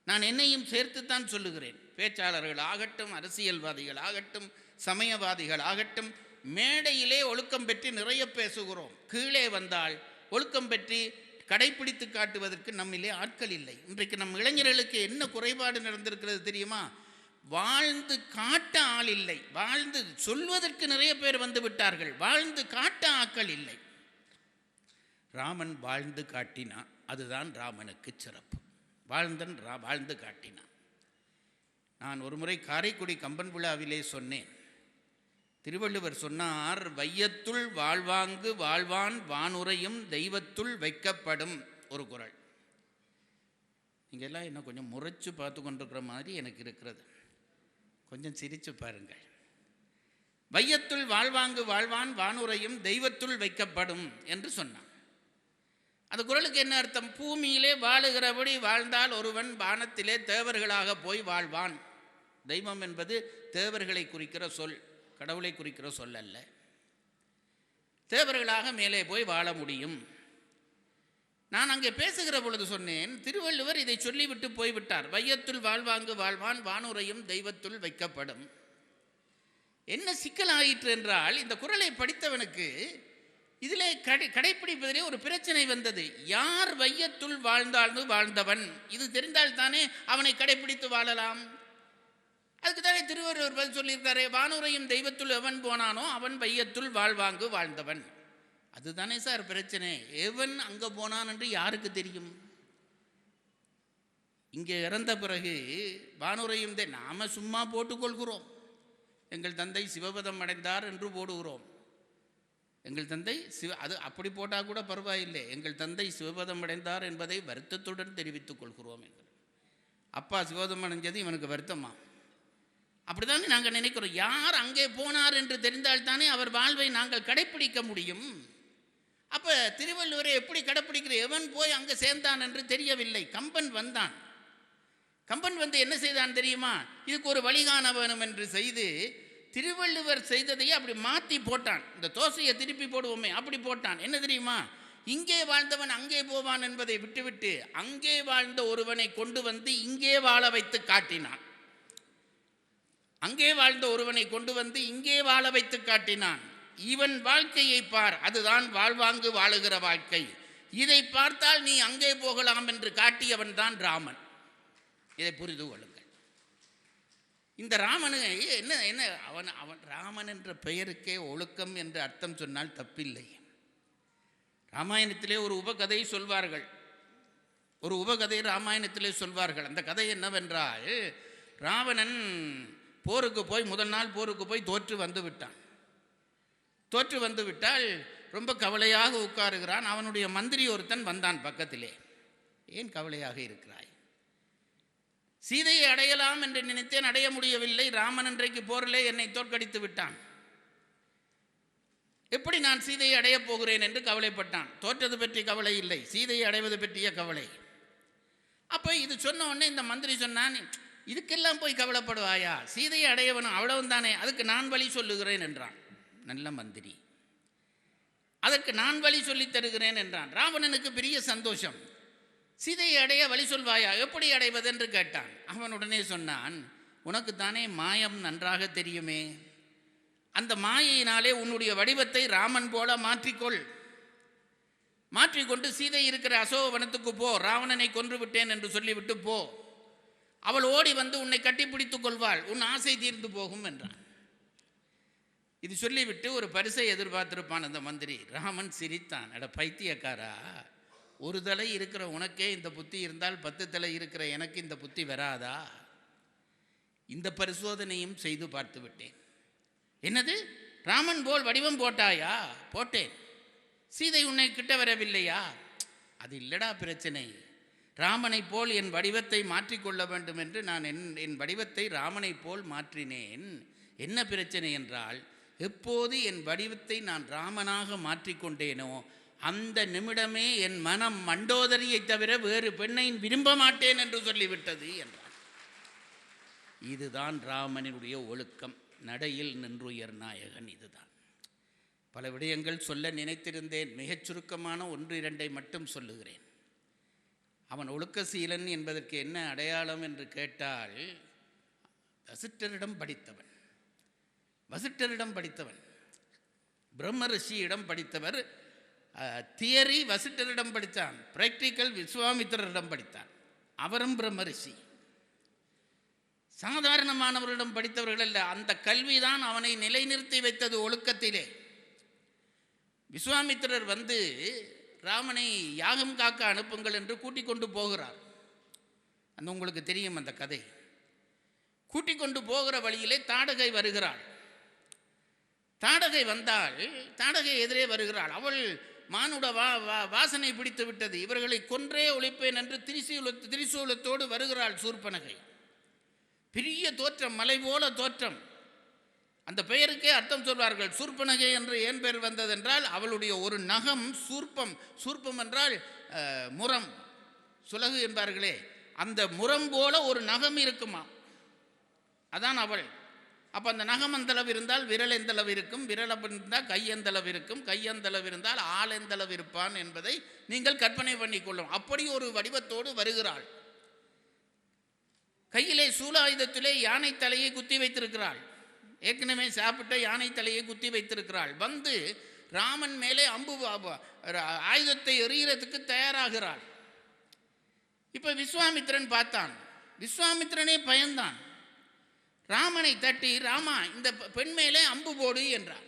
நான் என்னையும் சேர்த்துத்தான் சொல்லுகிறேன். பேச்சாளர்கள் ஆகட்டும், அரசியல்வாதிகள் ஆகட்டும், சமயவாதிகள் ஆகட்டும், மேடையிலே ஒழுக்கம் பற்றி நிறைய பேசுகிறோம். கீழே வந்தால் ஒழுக்கம் பற்றி கடைப்பிடித்து காட்டுவதற்கு நம்மிலே ஆட்கள் இல்லை. இன்றைக்கு நம் இளைஞர்களுக்கு என்ன குறைபாடு நடந்திருக்கிறது தெரியுமா? வாழ்ந்து காட்ட ஆள் இல்லை. வாழ்ந்து சொல்வதற்கு நிறைய பேர் வந்து விட்டார்கள், வாழ்ந்து காட்ட ஆட்கள் இல்லை. ராமன் வாழ்ந்து காட்டினான், அதுதான் ராமனுக்கு சிறப்பு. வாழ்ந்து காட்டினான். நான் ஒரு முறை காரைக்குடி கம்பன் விழாவிலே சொன்னேன். திருவள்ளுவர் சொன்னார், வையத்துள் வாழ்வாங்கு வாழ்வான் வானுரையும் தெய்வத்துள் வைக்கப்படும். ஒரு குறள். நீங்கள் எல்லாம் என்ன கொஞ்சம் முறைச்சு பார்த்து கொண்டிருக்கிற மாதிரி எனக்கு இருக்கிறது. கொஞ்சம் சிரிச்சு பாருங்கள். வையத்துள் வாழ்வாங்கு வாழ்வான் வானுரையும் தெய்வத்துள் வைக்கப்படும் என்று சொன்னான். அந்த குறளுக்கு என்ன அர்த்தம்? பூமியிலே வாழுகிறபடி வாழ்ந்தால் ஒருவன் வானத்திலே தேவர்களாக போய் வாழ்வான். தெய்வம் என்பது தேவர்களை குறிக்கிற சொல், கடவுளை குறிக்கிற சொல் அல்ல. தேவர்களாக மேலே போய் வாழ முடியும். நான் அங்கே பேசுகிற பொழுது சொன்னேன், திருவள்ளுவர் இதை சொல்லிவிட்டு போய்விட்டார். வையத்துள் வாழ்வாங்கு வாழ்வான் வானுரையும் தெய்வத்துள் வைக்கப்படும். என்ன சிக்கல் ஆயிற்று என்றால், இந்த குறளை படித்தவனுக்கு இதிலே கடைப்பிடிப்பதிலே ஒரு பிரச்சனை வந்தது. யார் வையத்துள் வாழ்ந்தவன், இது தெரிந்தால் தானே அவனை கடைப்பிடித்து வாழலாம். அதுக்கு தானே திருவள்ளுவர் பதில் சொல்லியிருக்காரு, வானுரையும் தெய்வத்துள் எவன் போனானோ அவன் வையத்துள் வாழ்வாங்கு வாழ்ந்தவன். அதுதானே சார் பிரச்சனை. எவன் அங்கே போனான் என்று யாருக்கு தெரியும்? இங்கே இறந்த பிறகு வானுரையும் நாம சும்மா போட்டுக்கொள்கிறோம். எங்கள் தந்தை சிவபதம் அடைந்தார் என்று போடுகிறோம். எங்கள் தந்தை அது அப்படி போட்டால் கூட பரவாயில்லை. எங்கள் தந்தை சிவபதம் அடைந்தார் என்பதை வருத்தத்துடன் தெரிவித்துக் கொள்கிறோம். அப்பா சிவோதம் அடைஞ்சது இவனுக்கு வருத்தமா. அப்படித்தானே நாங்கள் நினைக்கிறோம். யார் அங்கே போனார் என்று தெரிந்தால்தானே அவர் வாழ்வை நாங்கள் கடைப்பிடிக்க முடியும். அப்போ திருவள்ளுவரை எப்படி கடைப்பிடிக்கிற? எவன் போய் அங்கே சேர்ந்தான் என்று தெரியவில்லை. கம்பன் வந்தான். கம்பன் வந்து என்ன செய்தான் தெரியுமா? இதுக்கு ஒரு வழிகாண வேணும் என்று செய்து திருவள்ளுவர் செய்ததையே அப்படி மாற்றி போட்டான். இந்த தோசையை திருப்பி போடுவோமே அப்படி போட்டான். என்ன தெரியுமா? இங்கே வாழ்ந்தவன் அங்கே போவான் என்பதை விட்டுவிட்டு அங்கே வாழ்ந்த ஒருவனை கொண்டு வந்து இங்கே வாழ வைத்து காட்டினான். அங்கே வாழ்ந்த ஒருவனை கொண்டு வந்து இங்கே வாழ வைத்து காட்டினான். இவன் வாழ்க்கையை பார், அதுதான் வாழ்வாங்கு வாழுகிற வாழ்க்கை. இதை பார்த்தால் நீ அங்கே போகலாம் என்று காட்டியவன் தான் ராமன். இதை புரிந்து கொள்ளுங்கள். இந்த ராமனு என்ன என்ன அவன் அவன் ராமன் என்ற பெயருக்கே ஒழுக்கம் என்று அர்த்தம் சொன்னால் தப்பில்லை. ராமாயணத்திலே ஒரு உபகதை சொல்வார்கள். ஒரு உபகதை ராமாயணத்திலே சொல்வார்கள். அந்த கதை என்னவென்றால், ராவணன் போருக்கு போய் முதல் நாள் போருக்கு போய் தோற்று வந்து விட்டான். தோற்று வந்து விட்டால் ரொம்ப கவலையாக உட்காருகிறான். அவனுடைய மந்திரி ஒருத்தன் வந்தான் பக்கத்திலே. ஏன் கவலையாக இருக்கிறாய்? சீதையை அடையலாம் என்று நினைத்தேன், அடைய முடியவில்லை. ராமன் இன்றைக்கு போரிலே என்னை தோற்கடித்து விட்டான். எப்படி நான் சீதையை அடையப் போகிறேன் என்று கவலைப்பட்டான். தோற்றது பற்றி கவலை இல்லை, சீதையை அடைவது பற்றிய கவலை. அப்போ இது சொன்ன உடனே இந்த மந்திரி சொன்னான், இதுக்கெல்லாம் போய் கவலைப்படுவாயா? சீதையை அடையவனும் அவ்வளவு தானே, அதுக்கு நான் வழி சொல்லுகிறேன் என்றான். நல்ல மந்திரி, அதற்கு நான் வழி சொல்லித் தருகிறேன் என்றான். ராவணனுக்கு பெரிய சந்தோஷம். சீதையை அடைய வழி சொல்வாயா? எப்படி அடைவது என்று கேட்டான். அவன் உடனே சொன்னான், உனக்கு தானே மாயம் நன்றாக தெரியுமே, அந்த மாயையினாலே உன்னுடைய வடிவத்தை ராமன் போல மாற்றிக்கொள். மாற்றிக்கொண்டு சீதை இருக்கிற அசோகவனத்துக்கு போ, ராவணனை கொன்று விட்டேன் என்று சொல்லிவிட்டு போ. அவள் ஓடி வந்து உன்னை கட்டிப்பிடித்துக் கொள்வாள், உன் ஆசை தீர்ந்து போகும் என்றான். இது சொல்லிவிட்டு ஒரு பரிசை எதிர்பார்த்திருப்பான் அந்த மந்திரி. ராமன் சிரித்தான். அட பைத்தியக்காரா, ஒரு தலை இருக்கிற உனக்கே இந்த புத்தி இருந்தால் 10 தலை இருக்கிற எனக்கு இந்த புத்தி வராதா? இந்த பரிசோதனையும் செய்து பார்த்து விட்டேன். என்னது, ராமன் போல் வடிவம் போட்டாயா? போட்டேன். சீதை உன்னை கிட்ட வரவில்லையா? அது இல்லடா பிரச்சனை. ராமனை போல் என் வடிவத்தை மாற்றிக்கொள்ள வேண்டும் என்று நான் என் வடிவத்தை ராமனை போல் மாற்றினேன். என்ன பிரச்சனை என்றால், எப்போது என் வடிவத்தை நான் ராமனாக மாற்றிக்கொண்டேனோ அந்த நிமிடமே என் மனம் மண்டோதரியை தவிர வேறு பெண்ணை விரும்ப மாட்டேன் என்று சொல்லிவிட்டது என்றார். இதுதான் ராமனுடைய ஒழுக்கம். நடையில் நின்றுயர் நாயகன். இதுதான். பல விடயங்கள் சொல்ல நினைத்திருந்தேன், மிகச் சுருக்கமான 1-2 மட்டும் சொல்லுகிறேன். அவன் ஒழுக்கசீலன் என்பதற்கு என்ன அடையாளம் என்று கேட்டால், வசிட்டரிடம் படித்தவன், வசிட்டரிடம் படித்தவன், பிரம்ம ரிஷியிடம் படித்தவர். தியரி வசிட்டரிடம் படித்தான், பிராக்டிக்கல் விஸ்வாமித்திரரிடம் படித்தான். அவரும் பிரம்ம ரிஷி. சாதாரணமானவர்களிடம் படித்தவர்கள் அல்ல. அந்த கல்விதான் அவனை நிலைநிறுத்தி வைத்தது ஒழுக்கத்திலே. விஸ்வாமித்திரர் வந்து ராமனை யாகம் காக்க அனுப்புங்கள் என்று கூட்டிக் கொண்டு போகிறார். அந்த உங்களுக்கு தெரியும் அந்த கதை. கூட்டிக் கொண்டு போகிற வழியிலே தாடகை வருகிறாள். தாடகை வந்தால் தாடகை எதிரே வருகிறாள். அவள் மானுட வாசனை பிடித்து விட்டது. இவர்களை கொன்றே ஒழிப்பேன் என்று திரிசூலத்தோடு வருகிறாள் சூர்பனகை. பெரிய தோற்றம், மலை போல தோற்றம். அந்த பெயருக்கே அர்த்தம் சொல்வார்கள். சூர்பனகை என்று ஏன் பெயர் வந்ததென்றால், அவளுடைய ஒரு நகம் சூர்ப்பம். சூர்ப்பம் என்றால் முரம், சுலகு என்பார்களே, அந்த முரம் போல ஒரு நகம் இருக்குமா, அதான் அவள். அப்போ அந்த நகம் எந்தளவு இருந்தால் விரல் எந்தளவு இருக்கும், விரல் இருந்தால் கை எந்தளவு இருக்கும், கை எந்தளவு இருந்தால் ஆள் எந்தளவு இருப்பான் என்பதை நீங்கள் கற்பனை பண்ணிக்கொள்ளும். அப்படி ஒரு வடிவத்தோடு வருகிறாள். கையிலே சூலாயுதத்திலே யானை தலையை குத்தி வைத்திருக்கிறாள். ஏற்கனவே சாப்பிட்ட யானை தலையை குத்தி வைத்திருக்கிறாள். வந்து ராமன் மேலே அம்பு ஆயுதத்தை எறிகிறதுக்கு தயாராகிறாள். இப்போ விஸ்வாமித்திரன் பார்த்தான். விஸ்வாமித்திரனே பயந்தான். ராமனை தட்டி, ராமா இந்த பெண் மேலே அம்பு போடு என்றார்.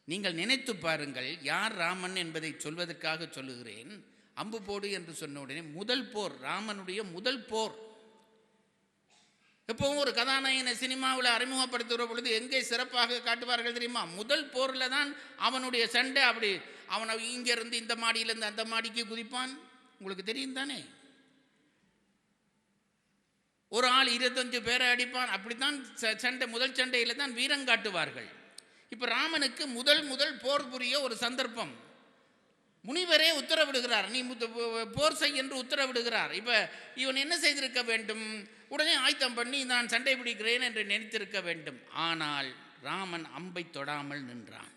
நீங்கள் நினைத்து பாருங்கள், யார் ராமன் என்பதை சொல்வதற்காக சொல்லுகிறேன். அம்பு போடு என்று சொன்ன உடனே முதல் போர், ராமனுடைய முதல் போர். எப்பவும் ஒரு கதாநாயகனை சினிமாவில் அறிமுகப்படுத்துகிற பொழுது எங்கே சிறப்பாக காட்டுவார்கள் தெரியுமா? முதல் போரில் தான் அவனுடைய சண்டை. அப்படி அவனை இங்கேருந்து இந்த மாடியிலேருந்து அந்த மாடிக்கு குதிப்பான். உங்களுக்கு தெரியும் தானே? ஒரு ஆள் 25 பேரை அடிப்பான். அப்படித்தான் சண்டை, முதல் சண்டையில் தான் வீரம் காட்டுவார்கள். இப்போ ராமனுக்கு முதல் போர் புரிய ஒரு சந்தர்ப்பம். முனிவரே உத்தரவிடுகிறார், நீ போர் செய் என்று உத்தரவிடுகிறார். இப்போ இவன் என்ன செய்திருக்க வேண்டும்? உடனே ஆயத்தம் பண்ணி நான் சண்டை பிடிக்கிறேன் என்று நினைத்திருக்க வேண்டும். ஆனால் ராமன் அம்பை தொடாமல் நின்றான்.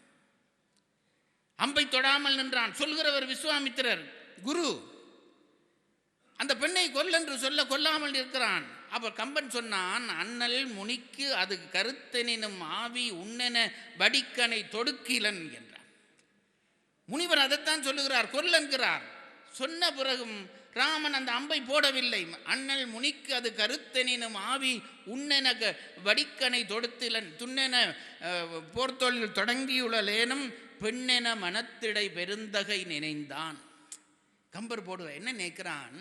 அம்பை தொடாமல் நின்றான். சொல்கிறவர் விஸ்வாமித்திரர் குரு. அந்த பெண்ணை கொல்லென்று சொல்ல கொல்லாமல் இருக்கிறான். அப்ப கம்பன் சொன்னான், அண்ணல் முனிக்கு அது கருத்தெனினும் ஆவி உண்ணென வடிக்கனை தொடுக்கிலன் என்றான். முனிவர் அதைத்தான் சொல்லுகிறார், கொல்லென்கிறார். சொன்ன பிறகும் ராமன் அந்த அம்பை போடவில்லை. அண்ணல் முனிக்கு அது கருத்தெனினும் ஆவி உண்ணென வடிக்கனை தொடுத்திலன் துண்ணென போர்த்தொழில் தொடங்கியுள்ளலேனும் பெண்ணென மனத்திடை பெருந்தகை நினைந்தான். கம்பர் போடுவ என்ன நினைக்கிறான்?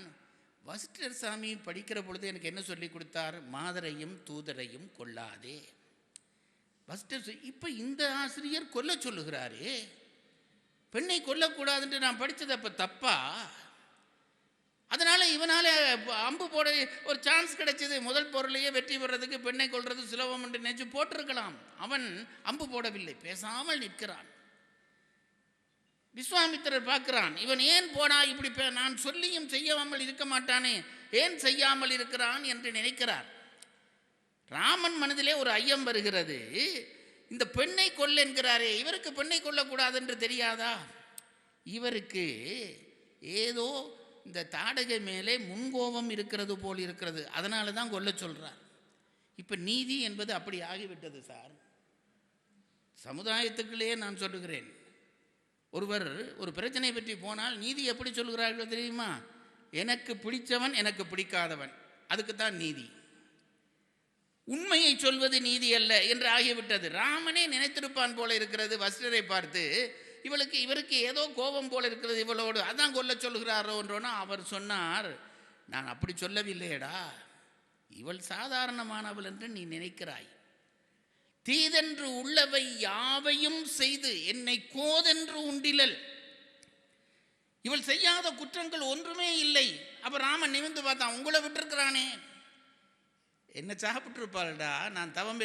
வசிஷ்டர் சாமி படிக்கிற பொழுது எனக்கு என்ன சொல்லி கொடுத்தார்? மாதரையும் தூதரையும் கொல்லாதே. வசிஷ்டர் இப்போ இந்த ஆசிரியர் கொல்ல சொல்லுகிறாரே, பெண்ணை கொல்லக்கூடாதுன்னு நான் படித்தது அப்போ தப்பா? அதனால் இவனால் அம்பு போட ஒரு சான்ஸ் கிடைச்சது. முதல் பொருளையே வெற்றி பெறதுக்கு பெண்ணை கொல்றது சுலபம் என்று நினைச்சு போட்டிருக்கலாம். அவன் அம்பு போடவில்லை, பேசாமல் நிற்கிறான். விஸ்வாமித்திரர் பார்க்கிறான், இவன் ஏன் போனா இப்படி நான் சொல்லியும் செய்யாமல் இருக்க மாட்டானே, ஏன் செய்யாமல் இருக்கிறான் என்று நினைக்கிறார். ராமன் மனதிலே ஒரு ஐயம் வருகிறது. இந்த பெண்ணை கொல்ல என்கிறாரே, இவருக்கு பெண்ணை கொல்லக்கூடாது என்று தெரியாதா? இவருக்கு ஏதோ இந்த தாடகை மேலே முன்கோபம் இருக்கிறது போல் இருக்கிறது, அதனால தான் கொல்ல சொல்றார். இப்போ நீதி என்பது அப்படி ஆகிவிட்டது சார். சமுதாயத்துக்குள்ளே நான் சொல்லுகிறேன், ஒருவர் ஒரு பிரச்சனை பற்றி போனால் நீதி எப்படி சொல்கிறார்கள் தெரியுமா? எனக்கு பிடிச்சவன் எனக்கு பிடிக்காதவன், அதுக்கு தான் நீதி. உண்மையை சொல்வது நீதி அல்ல என்று ஆகிவிட்டது. ராமனே நினைத்திருப்பான் போல இருக்கிறது வசிஷ்டரை பார்த்து, இவருக்கு ஏதோ கோபம் போல இருக்கிறது இவளோடு, அதான் கொல்ல சொல்கிறாரோ என்றோன்னா அவர் சொன்னார், நான் அப்படி சொல்லவில்லையடா, இவள் சாதாரணமானவள் என்று நீ நினைக்கிறாய். தீதென்று உள்ளவை யாவையும் செய்து என்னை கோதென்று உண்டிலல். இவள் செய்யாத குற்றங்கள் ஒன்றுமே இல்லை. அப்ப ராமன் நிமிர்ந்து பார்த்தான், உங்களை விட்டுருக்கிறானே, என்ன சாப்பிட்டு இருப்பாள்டா, நான் தவம்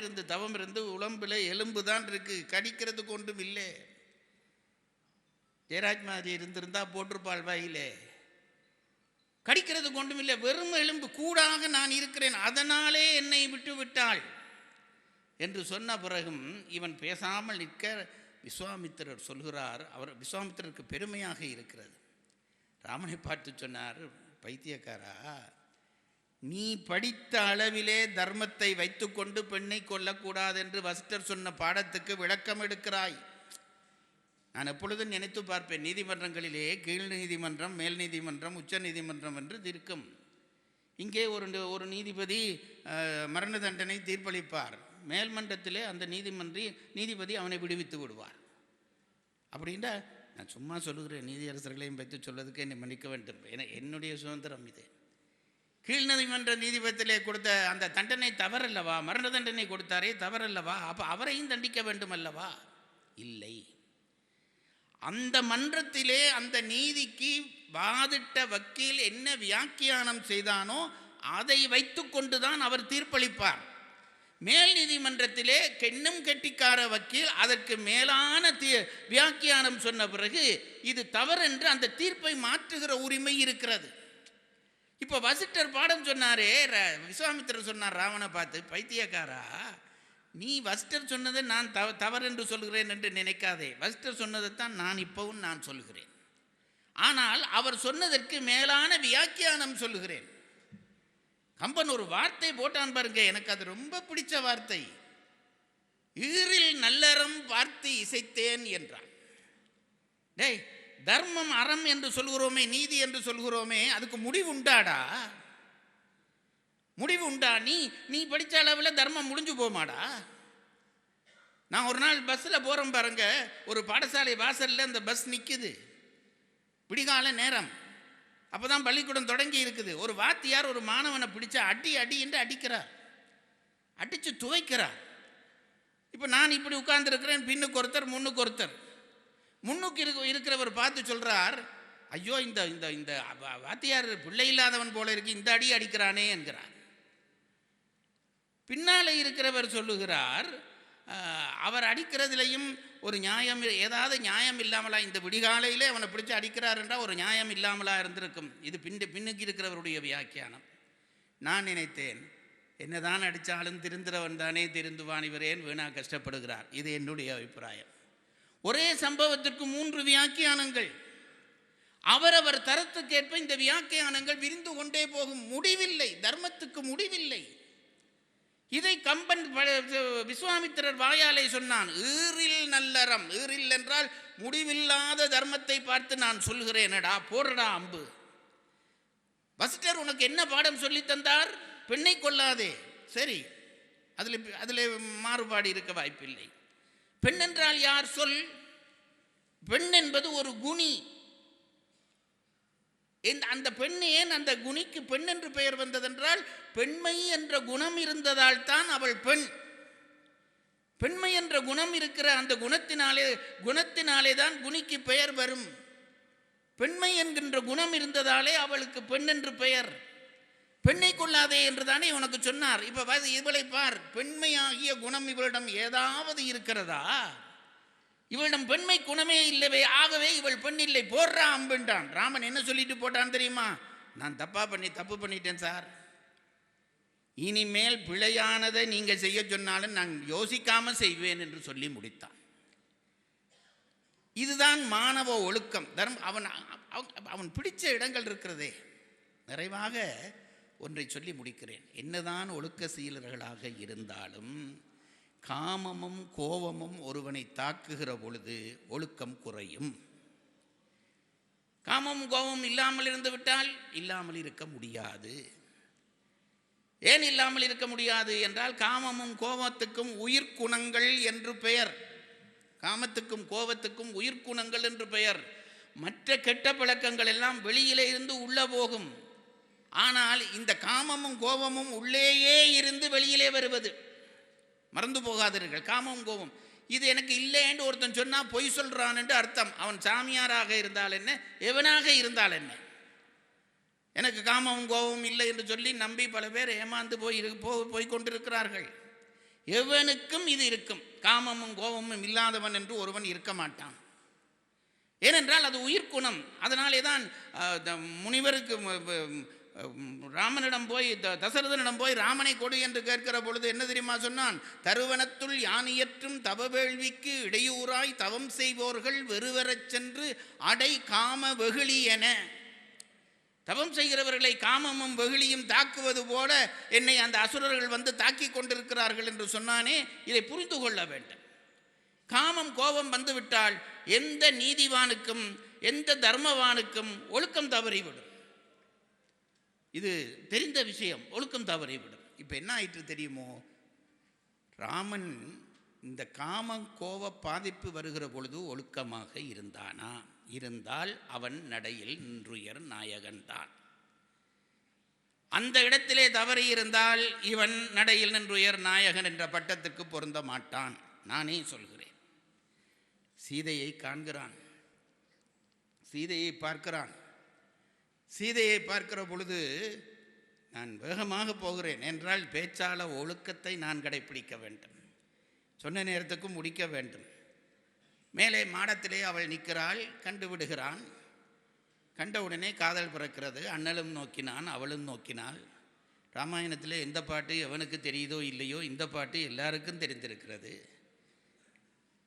இருந்து உடம்புல எலும்பு தான் இருக்கு, கடிக்கிறதுக்கு ஒன்றும் இல்லை. ஜெயராஜ் மாதிரி இருந்திருந்தா போட்டிருப்பாள் வாயிலே, கடிக்கிறதுக்கு ஒன்றும் இல்லை, வெறும் எலும்பு கூடாக நான் இருக்கிறேன், அதனாலே என்னை விட்டு விட்டாள் என்று சொன்ன பிறகும் இவன் பேசாமல் நிற்க விஸ்வாமித்திரர் சொல்கிறார். அவர் விஸ்வாமித்திரருக்கு பெருமையாக இருக்கிறது. ராமனை பார்த்து சொன்னார், பைத்தியக்காரா, நீ படித்த அளவிலே தர்மத்தை வைத்துக்கொண்டு பெண்ணை கொல்லக்கூடாது என்று வசிஷ்டர் சொன்ன பாடத்துக்கு விளக்கம் எடுக்கிறாய். நான் எப்பொழுதும் நினைத்து பார்ப்பேன், நீதிமன்றங்களிலே கீழ் நீதிமன்றம், மேல் நீதிமன்றம், உச்ச நீதிமன்றம் என்று இருக்கும். இங்கே ஒரு நீதிபதி மரண தண்டனை தீர்ப்பளிப்பார். மேல்மன்றத்திலே அந்த நீதிபதி அவனை விடுவித்து விடுவார். அப்படின்னா நான் சும்மா சொல்லுகிறேன், நீதியரசர்களையும் பற்றி சொல்லதுக்கு என்னை மன்னிக்க வேண்டும், என்னுடைய சுதந்திரம் இது. கீழ்நீதிமன்ற நீதிபதியிலே கொடுத்த அந்த தண்டனை தவறல்லவா? மரண தண்டனை கொடுத்தாரே தவறல்லவா? அப்போ அவரையும் தண்டிக்க வேண்டும் அல்லவா? இல்லை. அந்த மன்றத்திலே அந்த நீதிக்கு வாதிட்ட வக்கீல் என்ன வியாக்கியானம் செய்தானோ அதை வைத்து கொண்டுதான் அவர் தீர்ப்பளிப்பார். மேல் நீதிமன்றத்திலே கென்னும் கெட்டிக்கார வக்கீல் அதற்கு மேலான வியாக்கியானம் சொன்ன பிறகு இது தவறென்று அந்த தீர்ப்பை மாற்றுகிற உரிமை இருக்கிறது. இப்போ வசிஷ்டர் பாடம் சொன்னாரே, விஸ்வாமித்திரர் சொன்னார் ராவனை பார்த்து, பைத்தியக்காரா, நீ வசிஷ்டர் சொன்னதை நான் தவறென்று சொல்கிறேன் என்று நினைக்காதே. வசிஷ்டர் சொன்னதைத்தான் நான் இப்பவும் நான் சொல்கிறேன். ஆனால் அவர் சொன்னதற்கு மேலான வியாக்கியானம் சொல்லுகிறேன். கம்பன் ஒரு வார்த்தை போட்டான் பாருங்க, எனக்கு அது ரொம்ப பிடிச்ச வார்த்தை. ஈரில் நல்லறம் பார்த்து இசைத்தேன் என்றான். டேய், தர்மம் அறம் என்று சொல்கிறோமே, நீதி என்று சொல்கிறோமே, அதுக்கு முடிவு உண்டாடா? முடிவு உண்டா? நீ படித்த அளவில் தர்மம் முடிஞ்சு போமாடா? நான் ஒரு நாள் பஸ்ஸில் போகிறேன் பாருங்க, ஒரு பாடசாலை வாசலில் அந்த பஸ் நிற்குது, விடிகால நேரம், அப்போ தான் பள்ளிக்கூடம் தொடங்கி இருக்குது. ஒரு வாத்தியார் ஒரு மாணவனை பிடிச்சா அடி என்று அடிக்கிறார், அடித்து துவைக்கிறார். இப்போ நான் இப்படி உட்கார்ந்துருக்கிறேன், பின்னுக்கு ஒருத்தர் முன்னுக்கு ஒருத்தர். முன்னுக்கு இருக்கிறவர் பார்த்து சொல்கிறார், ஐயோ இந்த இந்த வாத்தியார் பிள்ளை இல்லாதவன் போல இருக்கு, இந்த அடி அடிக்கிறானே என்கிறார். பின்னாலே இருக்கிறவர் சொல்லுகிறார், அவர் அடிக்கிறதுலையும் ஒரு நியாயம், ஏதாவது நியாயம் இல்லாமலா இந்த விடிகாலையிலே அவனை பிடிச்சி அடிக்கிறார் என்றால் ஒரு நியாயம் இல்லாமலா இருந்திருக்கும். இது பின்னுக்கு இருக்கிறவருடைய வியாக்கியானம். நான் நினைத்தேன், என்னதான் அடித்தாலும் திருந்துறவன் தானே திருந்துவான், இவரேன் வீணா கஷ்டப்படுகிறார். இது என்னுடைய அபிப்பிராயம். ஒரே சம்பவத்திற்கு 3 வியாக்கியானங்கள். அவரவர் தரத்துக்கேற்ப இந்த வியாக்கியானங்கள் விரிந்து கொண்டே போகும். முடிவில்லை, தர்மத்துக்கு முடிவில்லை. இதை கம்பன் விஸ்வாமித்திரர் வாயாலே சொன்னான். ஈரில் நல்லறம், ஈரில் என்றால் முடிவில்லாத தர்மத்தை பார்த்து நான் சொல்கிறேனடா, போடுறடா அம்பு. வசிட்டர் உனக்கு என்ன பாடம் சொல்லி தந்தார்? பெண்ணை கொல்லாதே. சரி, அதில் மாறுபாடு இருக்க வாய்ப்பில்லை. பெண் என்றால் யார் சொல்? பெண் என்பது ஒரு குணி. அந்த பெண் ஏன் அந்த குணிக்கு பெண் என்று பெயர் வந்ததென்றால், பெண்மை என்ற குணம் இருந்ததால் தான் அவள் பெண். பெண்மை என்ற குணம் இருக்கிற அந்த குணத்தினாலே தான் குணிக்கு பெயர் வரும். பெண்மை என்கின்ற குணம் இருந்ததாலே அவளுக்கு பெண் என்று பெயர். பெண்ணை கொள்ளாதே என்று தானே உனக்கு சொன்னார். இப்ப இவளை பார், பெண்மையாகிய குணம் இவளிடம் ஏதாவது இருக்கிறதா? இவளிடம் பெண்மை குணமே இல்லவே, ஆகவே இவள் பெண் இல்லை, போடுறா அம்புண்டான். ராமன் என்ன சொல்லிட்டு போட்டான் தெரியுமா? நான் தப்பு பண்ணிட்டேன் சார், இனிமேல் பிழையானதை நீங்க செய்ய சொன்னாலும் நான் யோசிக்காம செய்வேன் என்று சொல்லி முடித்தான். இதுதான் மாணவ ஒழுக்கம், தர்மம். அவன் பிடிச்ச இடங்கள் இருக்கிறதே. நிறைவாக ஒன்றை சொல்லி முடிக்கிறேன். என்னதான் ஒழுக்க சீலர்களாக இருந்தாலும் காமமும் கோபமும் ஒருவனை தாக்குகிற பொழுது ஒழுக்கம் குறையும். காமமும் கோபமும் இல்லாமல் இருந்து விட்டால் இல்லாமல் இருக்க முடியாது. ஏன் இல்லாமல் இருக்க முடியாது என்றால், காமமும் கோபத்துக்கும் உயிர்க்குணங்கள் என்று பெயர். காமத்துக்கும் கோபத்துக்கும் உயிர்க்குணங்கள் என்று பெயர். மற்ற கெட்ட பழக்கங்கள் எல்லாம் வெளியிலே இருந்து உள்ள போகும். ஆனால் இந்த காமமும் கோபமும் உள்ளேயே இருந்து வெளியிலே வருவது. மறந்து போகாதீர்கள். காமம் கோபம் இது எனக்கு இல்லைன்னு ஒருத்தன் சொன்னால் பொய் சொல்கிறான் என்று அர்த்தம். அவன் சாமியாராக இருந்தால் என்ன, எவனாக இருந்தால் என்ன, எனக்கு காமமும் கோபமும் இல்லை என்று சொல்லி நம்பி பல பேர் ஏமாந்து போய் கொண்டிருக்கிறார்கள். எவனுக்கும் இது இருக்கும். காமமும் கோபமும் இல்லாதவன் என்று ஒருவன் இருக்க மாட்டான். ஏனென்றால் அது உயிர்க்குணம். அதனாலே தான் முனிவருக்கு ராமனிடம் போய் தசரதனிடம் போய் ராமனை கொடு என்று கேட்கிற பொழுது என்ன தெரியுமா சொன்னான்? தருவனத்துள் யானியற்றும் தவ வேள்விக்கு இடையூறாய் தவம் செய்வோர்கள் வெறுவரச் சென்று அடை காம வெகுளி என. தவம் செய்கிறவர்களை காமமும் வெகுளியும் தாக்குவது போல என்னை அந்த அசுரர்கள் வந்து தாக்கி கொண்டிருக்கிறார்கள் என்று சொன்னானே. இதை புரிந்து கொள்ள வேண்டும். காமம் கோபம் வந்துவிட்டால் எந்த நீதிவானுக்கும் எந்த தர்மவானுக்கும் ஒழுக்கம் தவறிவிடும். இது தெரிந்த விஷயம். ஒழுக்கம் தவறிவிடும். இப்போ என்ன ஆயிற்று தெரியுமோ? ராமன் இந்த காம கோப பாதிப்பு வருகிற பொழுது ஒழுக்கமாக இருந்தானா? இருந்தால் அவன் நடையில் நின்றுயர் நாயகன்தான். அந்த இடத்திலே தவறி இருந்தால் இவன் நடையில் நின்றுயர் நாயகன் என்ற பட்டத்துக்கு பொருந்த மாட்டான். நானே சொல்கிறேன். சீதையை காண்கிறான், சீதையை பார்க்கிறான். சீதையை பார்க்கிற பொழுது நான் வேகமாக போகிறேன் என்றால் பேச்சாள ஒழுக்கத்தை நான் கடைப்பிடிக்க வேண்டும். சொன்ன நேரத்துக்கு முடிக்க வேண்டும். மேலே மாடத்திலே அவள் நிற்கிறாள். கண்டு விடுகிறான். கண்டவுடனே காதல் பிறக்கிறது. அண்ணலும் நோக்கினான், அவளும் நோக்கினாள். ராமாயணத்தில் எந்த பாட்டு எவனுக்கு தெரியுதோ இல்லையோ, இந்த பாட்டு எல்லாருக்கும் தெரிந்திருக்கிறது.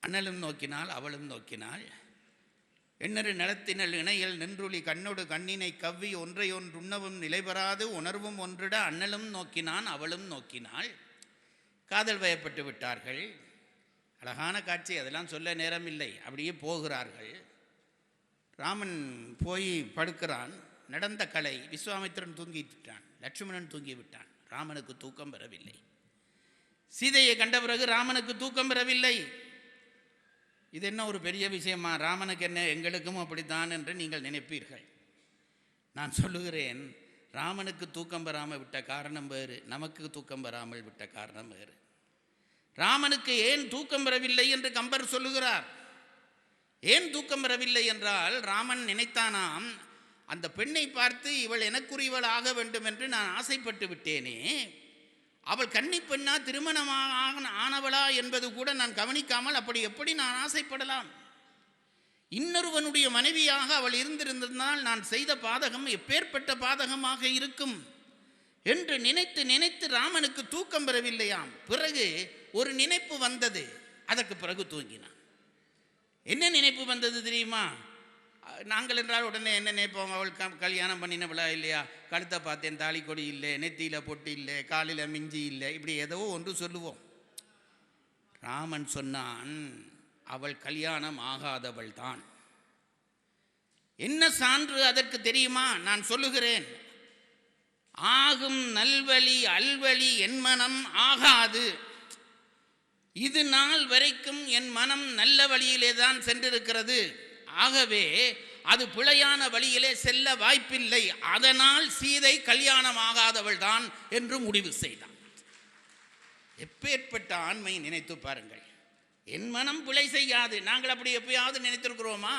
அண்ணலும் நோக்கினாள், அவளும் நோக்கினாள். எண்ணறு நிலத்தினல் இணையல் நின்றுளி கண்ணொடு கண்ணினை கவ்வி ஒன்றையொன்று உண்ணவும் நிலைபெறாது உணர்வும் ஒன்றிட அண்ணலும் நோக்கினான், அவளும் நோக்கினாள். காதல் வயப்பட்டு விட்டார்கள். அழகான காட்சி, அதெல்லாம் சொல்ல நேரம் இல்லை. அப்படியே போகிறார்கள். ராமன் போய் படுக்கிறான். நடந்த கலை. விஸ்வாமித்திரன் தூங்கி விட்டான், லட்சுமணன் தூங்கி விட்டான். ராமனுக்கு தூக்கம் பெறவில்லை. சீதையை கண்ட பிறகு ராமனுக்கு தூக்கம் பெறவில்லை. இது என்ன ஒரு பெரிய விஷயமா? ராமனுக்கு என்ன, எங்களுக்கும் அப்படித்தான் என்று நீங்கள் நினைப்பீர்கள். நான் சொல்லுகிறேன், ராமனுக்கு தூக்கம் பெறாமல் விட்ட காரணம் வேறு, நமக்கு தூக்கம் பெறாமல் விட்ட காரணம் வேறு. ராமனுக்கு ஏன் தூக்கம் பெறவில்லை என்று கம்பர் சொல்லுகிறார். ஏன் தூக்கம் பெறவில்லை என்றால், ராமன் நினைத்தானாம், அந்த பெண்ணை பார்த்து இவள் எனக்குரியவள் ஆக வேண்டும் என்று நான் ஆசைப்பட்டு விட்டேனே, அவள் கன்னி பெண்ணா திருமணமாக ஆனவளா என்பது கூட நான் கவனிக்காமல் அப்படி எப்படி நான் ஆசைப்படலாம்? இன்னொருவனுடைய மனைவியாக அவள் இருந்திருந்தால் நான் செய்த பாதகம் எப்பேற்பட்ட பாதகமாக இருக்கும் என்று நினைத்து நினைத்து ராமனுக்கு தூக்கம் பெறவில்லையாம். பிறகு ஒரு நினைப்பு வந்தது. அதற்கு பிறகு தூங்கினான். என்ன நினைப்பு வந்தது தெரியுமா? நாங்கள் என்றால் உடனே என்ன நினைப்போம்? அவள் கல்யாணம் பண்ணினவளா இல்லையா, கழுத்தை பார்த்தேன், தாலி கொடி இல்லை, நெத்தியில் பொட்டு இல்லை, காலில் மிஞ்சி இல்லை, இப்படி ஏதோ ஒன்று சொல்லுவோம். ராமன் சொன்னான், அவள் கல்யாணம் ஆகாதவள் தான். என்ன சான்று அதற்கு தெரியுமா? நான் சொல்லுகிறேன். ஆகும் நல்வழி அல்வழி என் மனம் ஆகாது. இது நாள் வரைக்கும் என் மனம் நல்ல வழியிலே தான் சென்றிருக்கிறது. ஆகவே அது பிழையான வழியிலே செல்ல வாய்ப்பில்லை. அதனால் சீதை கல்யாணம் ஆகாதவள் தான் என்று முடிவு செய்தான். எப்பேற்பட்ட ஆண்மை நினைத்து பாருங்கள். என் மனம் பிழை செய்யாது. நாங்கள் அப்படி எப்பயாவது நினைத்திருக்கிறோமா?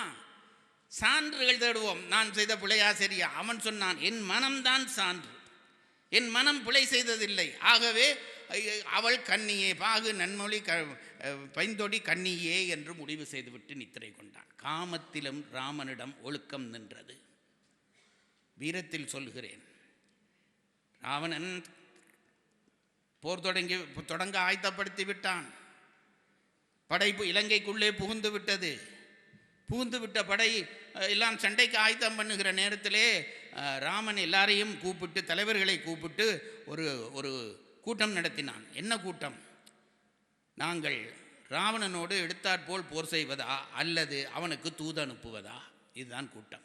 சான்றுகள் தேடுவோம். நான் செய்த பிழையா சரியா? அவன் சொன்னான், என் மனம்தான் சான்று, என் மனம் பிழை செய்ததில்லை. ஆகவே அவள் கன்னியே, பாகு நன்மொழி பைந்தொடி கன்னியே என்று முடிவு செய்துவிட்டு நித்திரை கொண்டான். காமத்திலும் ராமனிடம் ஒழுக்கம் நின்றது. வீரத்தில் சொல்கிறேன், ராவணன் போர் தொடங்க ஆயத்தப்படுத்தி விட்டான். படை இலங்கைக்குள்ளே புகுந்து விட்டது. புகுந்து விட்ட படை எல்லாம் சண்டைக்கு ஆயத்தம் பண்ணுகிற நேரத்திலே ராமன் எல்லாரையும் கூப்பிட்டு, தலைவர்களை கூப்பிட்டு ஒரு கூட்டம் நடத்தினான். என்ன கூட்டம்? நாங்கள் ராவணனோடு எடுத்தாற்போல் போர் செய்வதா அல்லது அவனுக்கு தூது அனுப்புவதா? இதுதான் கூட்டம்.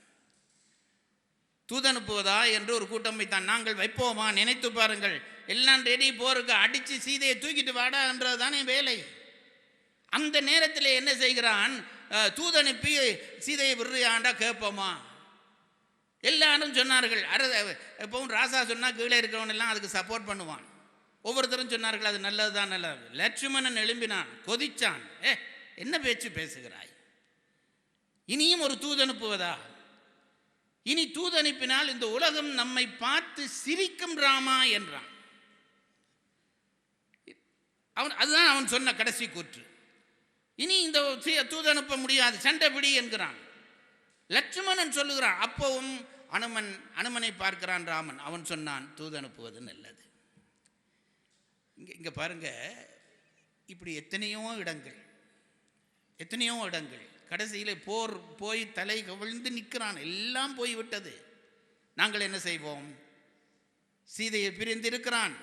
தூது அனுப்புவதா என்று ஒரு கூட்டம் வைத்தான். நாங்கள் வைப்போமா? நினைத்து பாருங்கள். எல்லாம் ரெடி, போருக்கு அடித்து சீதையை தூக்கிட்டு வாடா என்றது தானே வேலை. அந்த நேரத்தில் என்ன செய்கிறான்? தூது அனுப்பி சீதையை விடுறியாண்டா கேட்போமா? எல்லாரும் சொன்னார்கள். எப்பவும் ராசா சொன்னால் கீழே இருக்கிறவன் எல்லாம் அதுக்கு சப்போர்ட் பண்ணுவான். ஒவ்வொருத்தரும் சொன்னார்கள், அது நல்லது தான், நல்லது. லட்சுமணன் எழும்பினான், கொதிச்சான். என்ன பேச்சு பேசுகிறாய்? இனியும் ஒரு தூது அனுப்புவதா? இனி தூது அனுப்பினால் இந்த உலகம் நம்மை பார்த்து சிரிக்கும் ராமா என்றான். அதுதான் அவன் சொன்ன கடைசி கூற்று. இனி இந்த தூது அனுப்ப முடியாது, சண்டை பிடி என்கிறான். லட்சுமணன் சொல்லுகிறான். அப்பவும் அனுமனை பார்க்கிறான் ராமன். அவன் சொன்னான், தூது அனுப்புவது நல்லது. இங்கே பாருங்க, இப்படி எத்தனையோ இடங்கள் கடைசியில் போர் போய் தலை கவிழ்ந்து நிற்கிறான். எல்லாம் போய்விட்டது. நாங்கள் என்ன செய்வோம்? சீதையை பிரிந்திருக்கிறான்,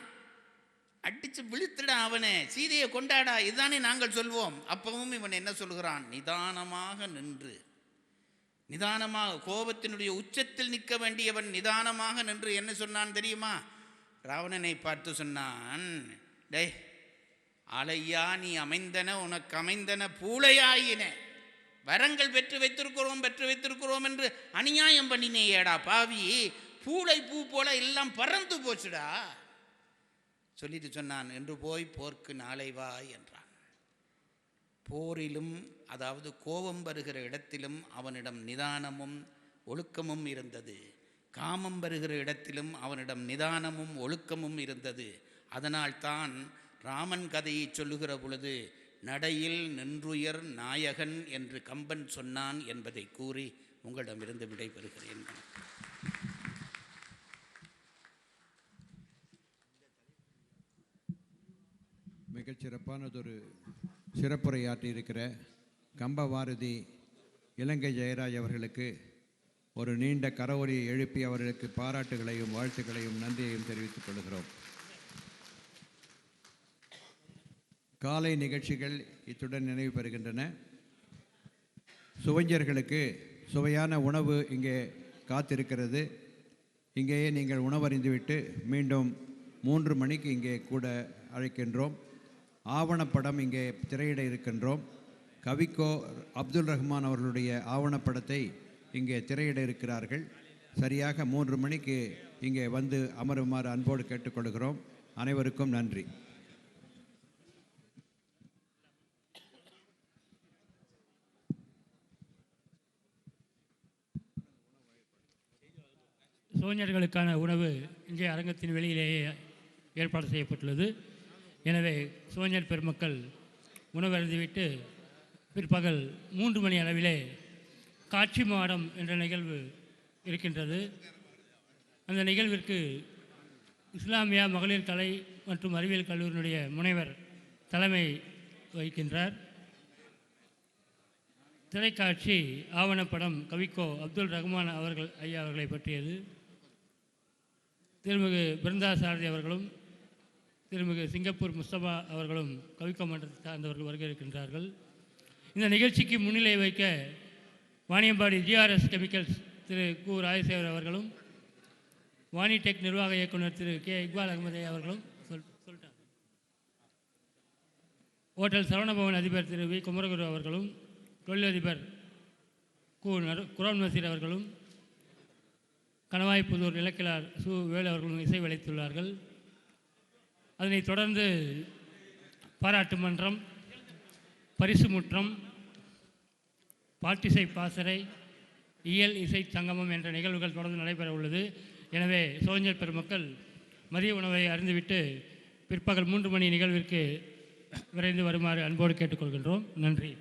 அடித்து விழுத்துடா அவனை, சீதையை கொண்டாடா, இதுதானே நாங்கள் சொல்வோம். அப்பவும் இவன் என்ன சொல்கிறான்? நிதானமாக நின்று, நிதானமாக, கோபத்தினுடைய உச்சத்தில் நிற்க வேண்டியவன் நிதானமாக நின்று என்ன சொன்னான் தெரியுமா? ராவணனை பார்த்து சொன்னான், டேய் அலையா, நீ அமைந்தன உனக்கு அமைந்தன பூளையாயின, வரங்கள் பெற்று வைத்திருக்கிறோம் என்று அநியாயம் பண்ணினேடா பாவி, பூளை பூ போல எல்லாம் பறந்து போச்சுடா சொல்லிட்டு சொன்னான். என்று போய் போர்க்கு நாளை வா என்றான். போரிலும், அதாவது கோபம் வருகிற இடத்திலும் அவனிடம் நிதானமும் ஒழுக்கமும் இருந்தது. காமம் வருகிற இடத்திலும் அவனிடம் நிதானமும் ஒழுக்கமும் இருந்தது. அதனால்தான் ராமன் கதையை சொல்லுகிற பொழுது நடையில் நின்றுயர் நாயகன் என்று கம்பன் சொன்னான் என்பதை கூறி உங்களிடமிருந்து விடைபெறுகிறேன். மிகச்சிறப்பானதொரு சிறப்புரையாற்றியிருக்கிற கம்பவாரதி இலங்கை ஜெயராஜ் அவர்களுக்கு ஒரு நீண்ட கரவொலியை எழுப்பி அவர்களுக்கு பாராட்டுகளையும் வாழ்த்துக்களையும் நன்றியையும் தெரிவித்துக் கொள்கிறோம். காலை நிகழ்ச்சிகள் இத்துடன் நிறைவு பெறுகின்றன. சுவைஞர்களுக்கு சுவையான உணவு இங்கே காத்திருக்கிறது. இங்கேயே நீங்கள் உணவறிந்துவிட்டு மீண்டும் 3 மணிக்கு இங்கே கூட அழைக்கின்றோம். ஆவணப்படம் இங்கே திரையிட இருக்கின்றோம். கவிக்கோ அப்துல் ரஹ்மான் அவர்களுடைய ஆவணப்படத்தை இங்கே திரையிட இருக்கிறார்கள். சரியாக 3 மணிக்கு இங்கே வந்து அமருமாறு அன்போடு கேட்டுக்கொள்கிறோம். அனைவருக்கும் நன்றி. சோழர்களுக்கான உணவு இங்கே அரங்கத்தின் வெளியிலேயே ஏற்பாடு செய்யப்பட்டுள்ளது. எனவே சுவஞ்சர் பெருமக்கள் உணவருந்திவிட்டு பிற்பகல் 3 மணி அளவிலே காட்சி மாடம் என்ற நிகழ்வு இருக்கின்றது. அந்த நிகழ்விற்கு இஸ்லாமியா மகளிர் கலை மற்றும் அறிவியல் கல்லூரியினுடைய முனைவர் தலைமை வகிக்கின்றார். திரைக்காட்சி ஆவணப்படம் கவிக்கோ அப்துல் ரஹ்மான் ஐயா அவர்களை பற்றியது. திருமிகு பிருந்தா சாரதி அவர்களும் திருமிகு சிங்கப்பூர் முஸ்தபா அவர்களும் கவிக்கோ மன்றத்தை சார்ந்தவர்கள் வருகை இருக்கின்றார்கள். இந்த நிகழ்ச்சிக்கு முன்னிலை வைக்க வாணியம்பாடி ஜிஆர்எஸ் கெமிக்கல்ஸ் திரு கு ராஜசேகர் அவர்களும் வாணிடெக் நிர்வாக இயக்குனர் திரு கே இக்பால் அகமது அவர்களும் சொல்லிட்டாங்க. ஹோட்டல் சரவணபவன் அதிபர் திரு வி குமரகுரு அவர்களும் தொழிலதிபர் குரான் நசீர் அவர்களும் கணவாய்ப்புதூர் நிலக்கிழார் சு வேலு அவர்களும் இசை வளைத்துள்ளார்கள். அதனைத் தொடர்ந்து பாராட்டு மன்றம், பரிசு முற்றம், பாட்டிசை பாசறை, இயல் இசை சங்கமம் என்ற நிகழ்வுகள் தொடர்ந்து நடைபெற உள்ளது. எனவே சோஞ்சர் பெருமக்கள் மதிய உணவை அருந்துவிட்டு பிற்பகல் 3 மணி நிகழ்விற்கு விரைந்து வருமாறு அன்போடு கேட்டுக்கொள்கின்றோம். நன்றி.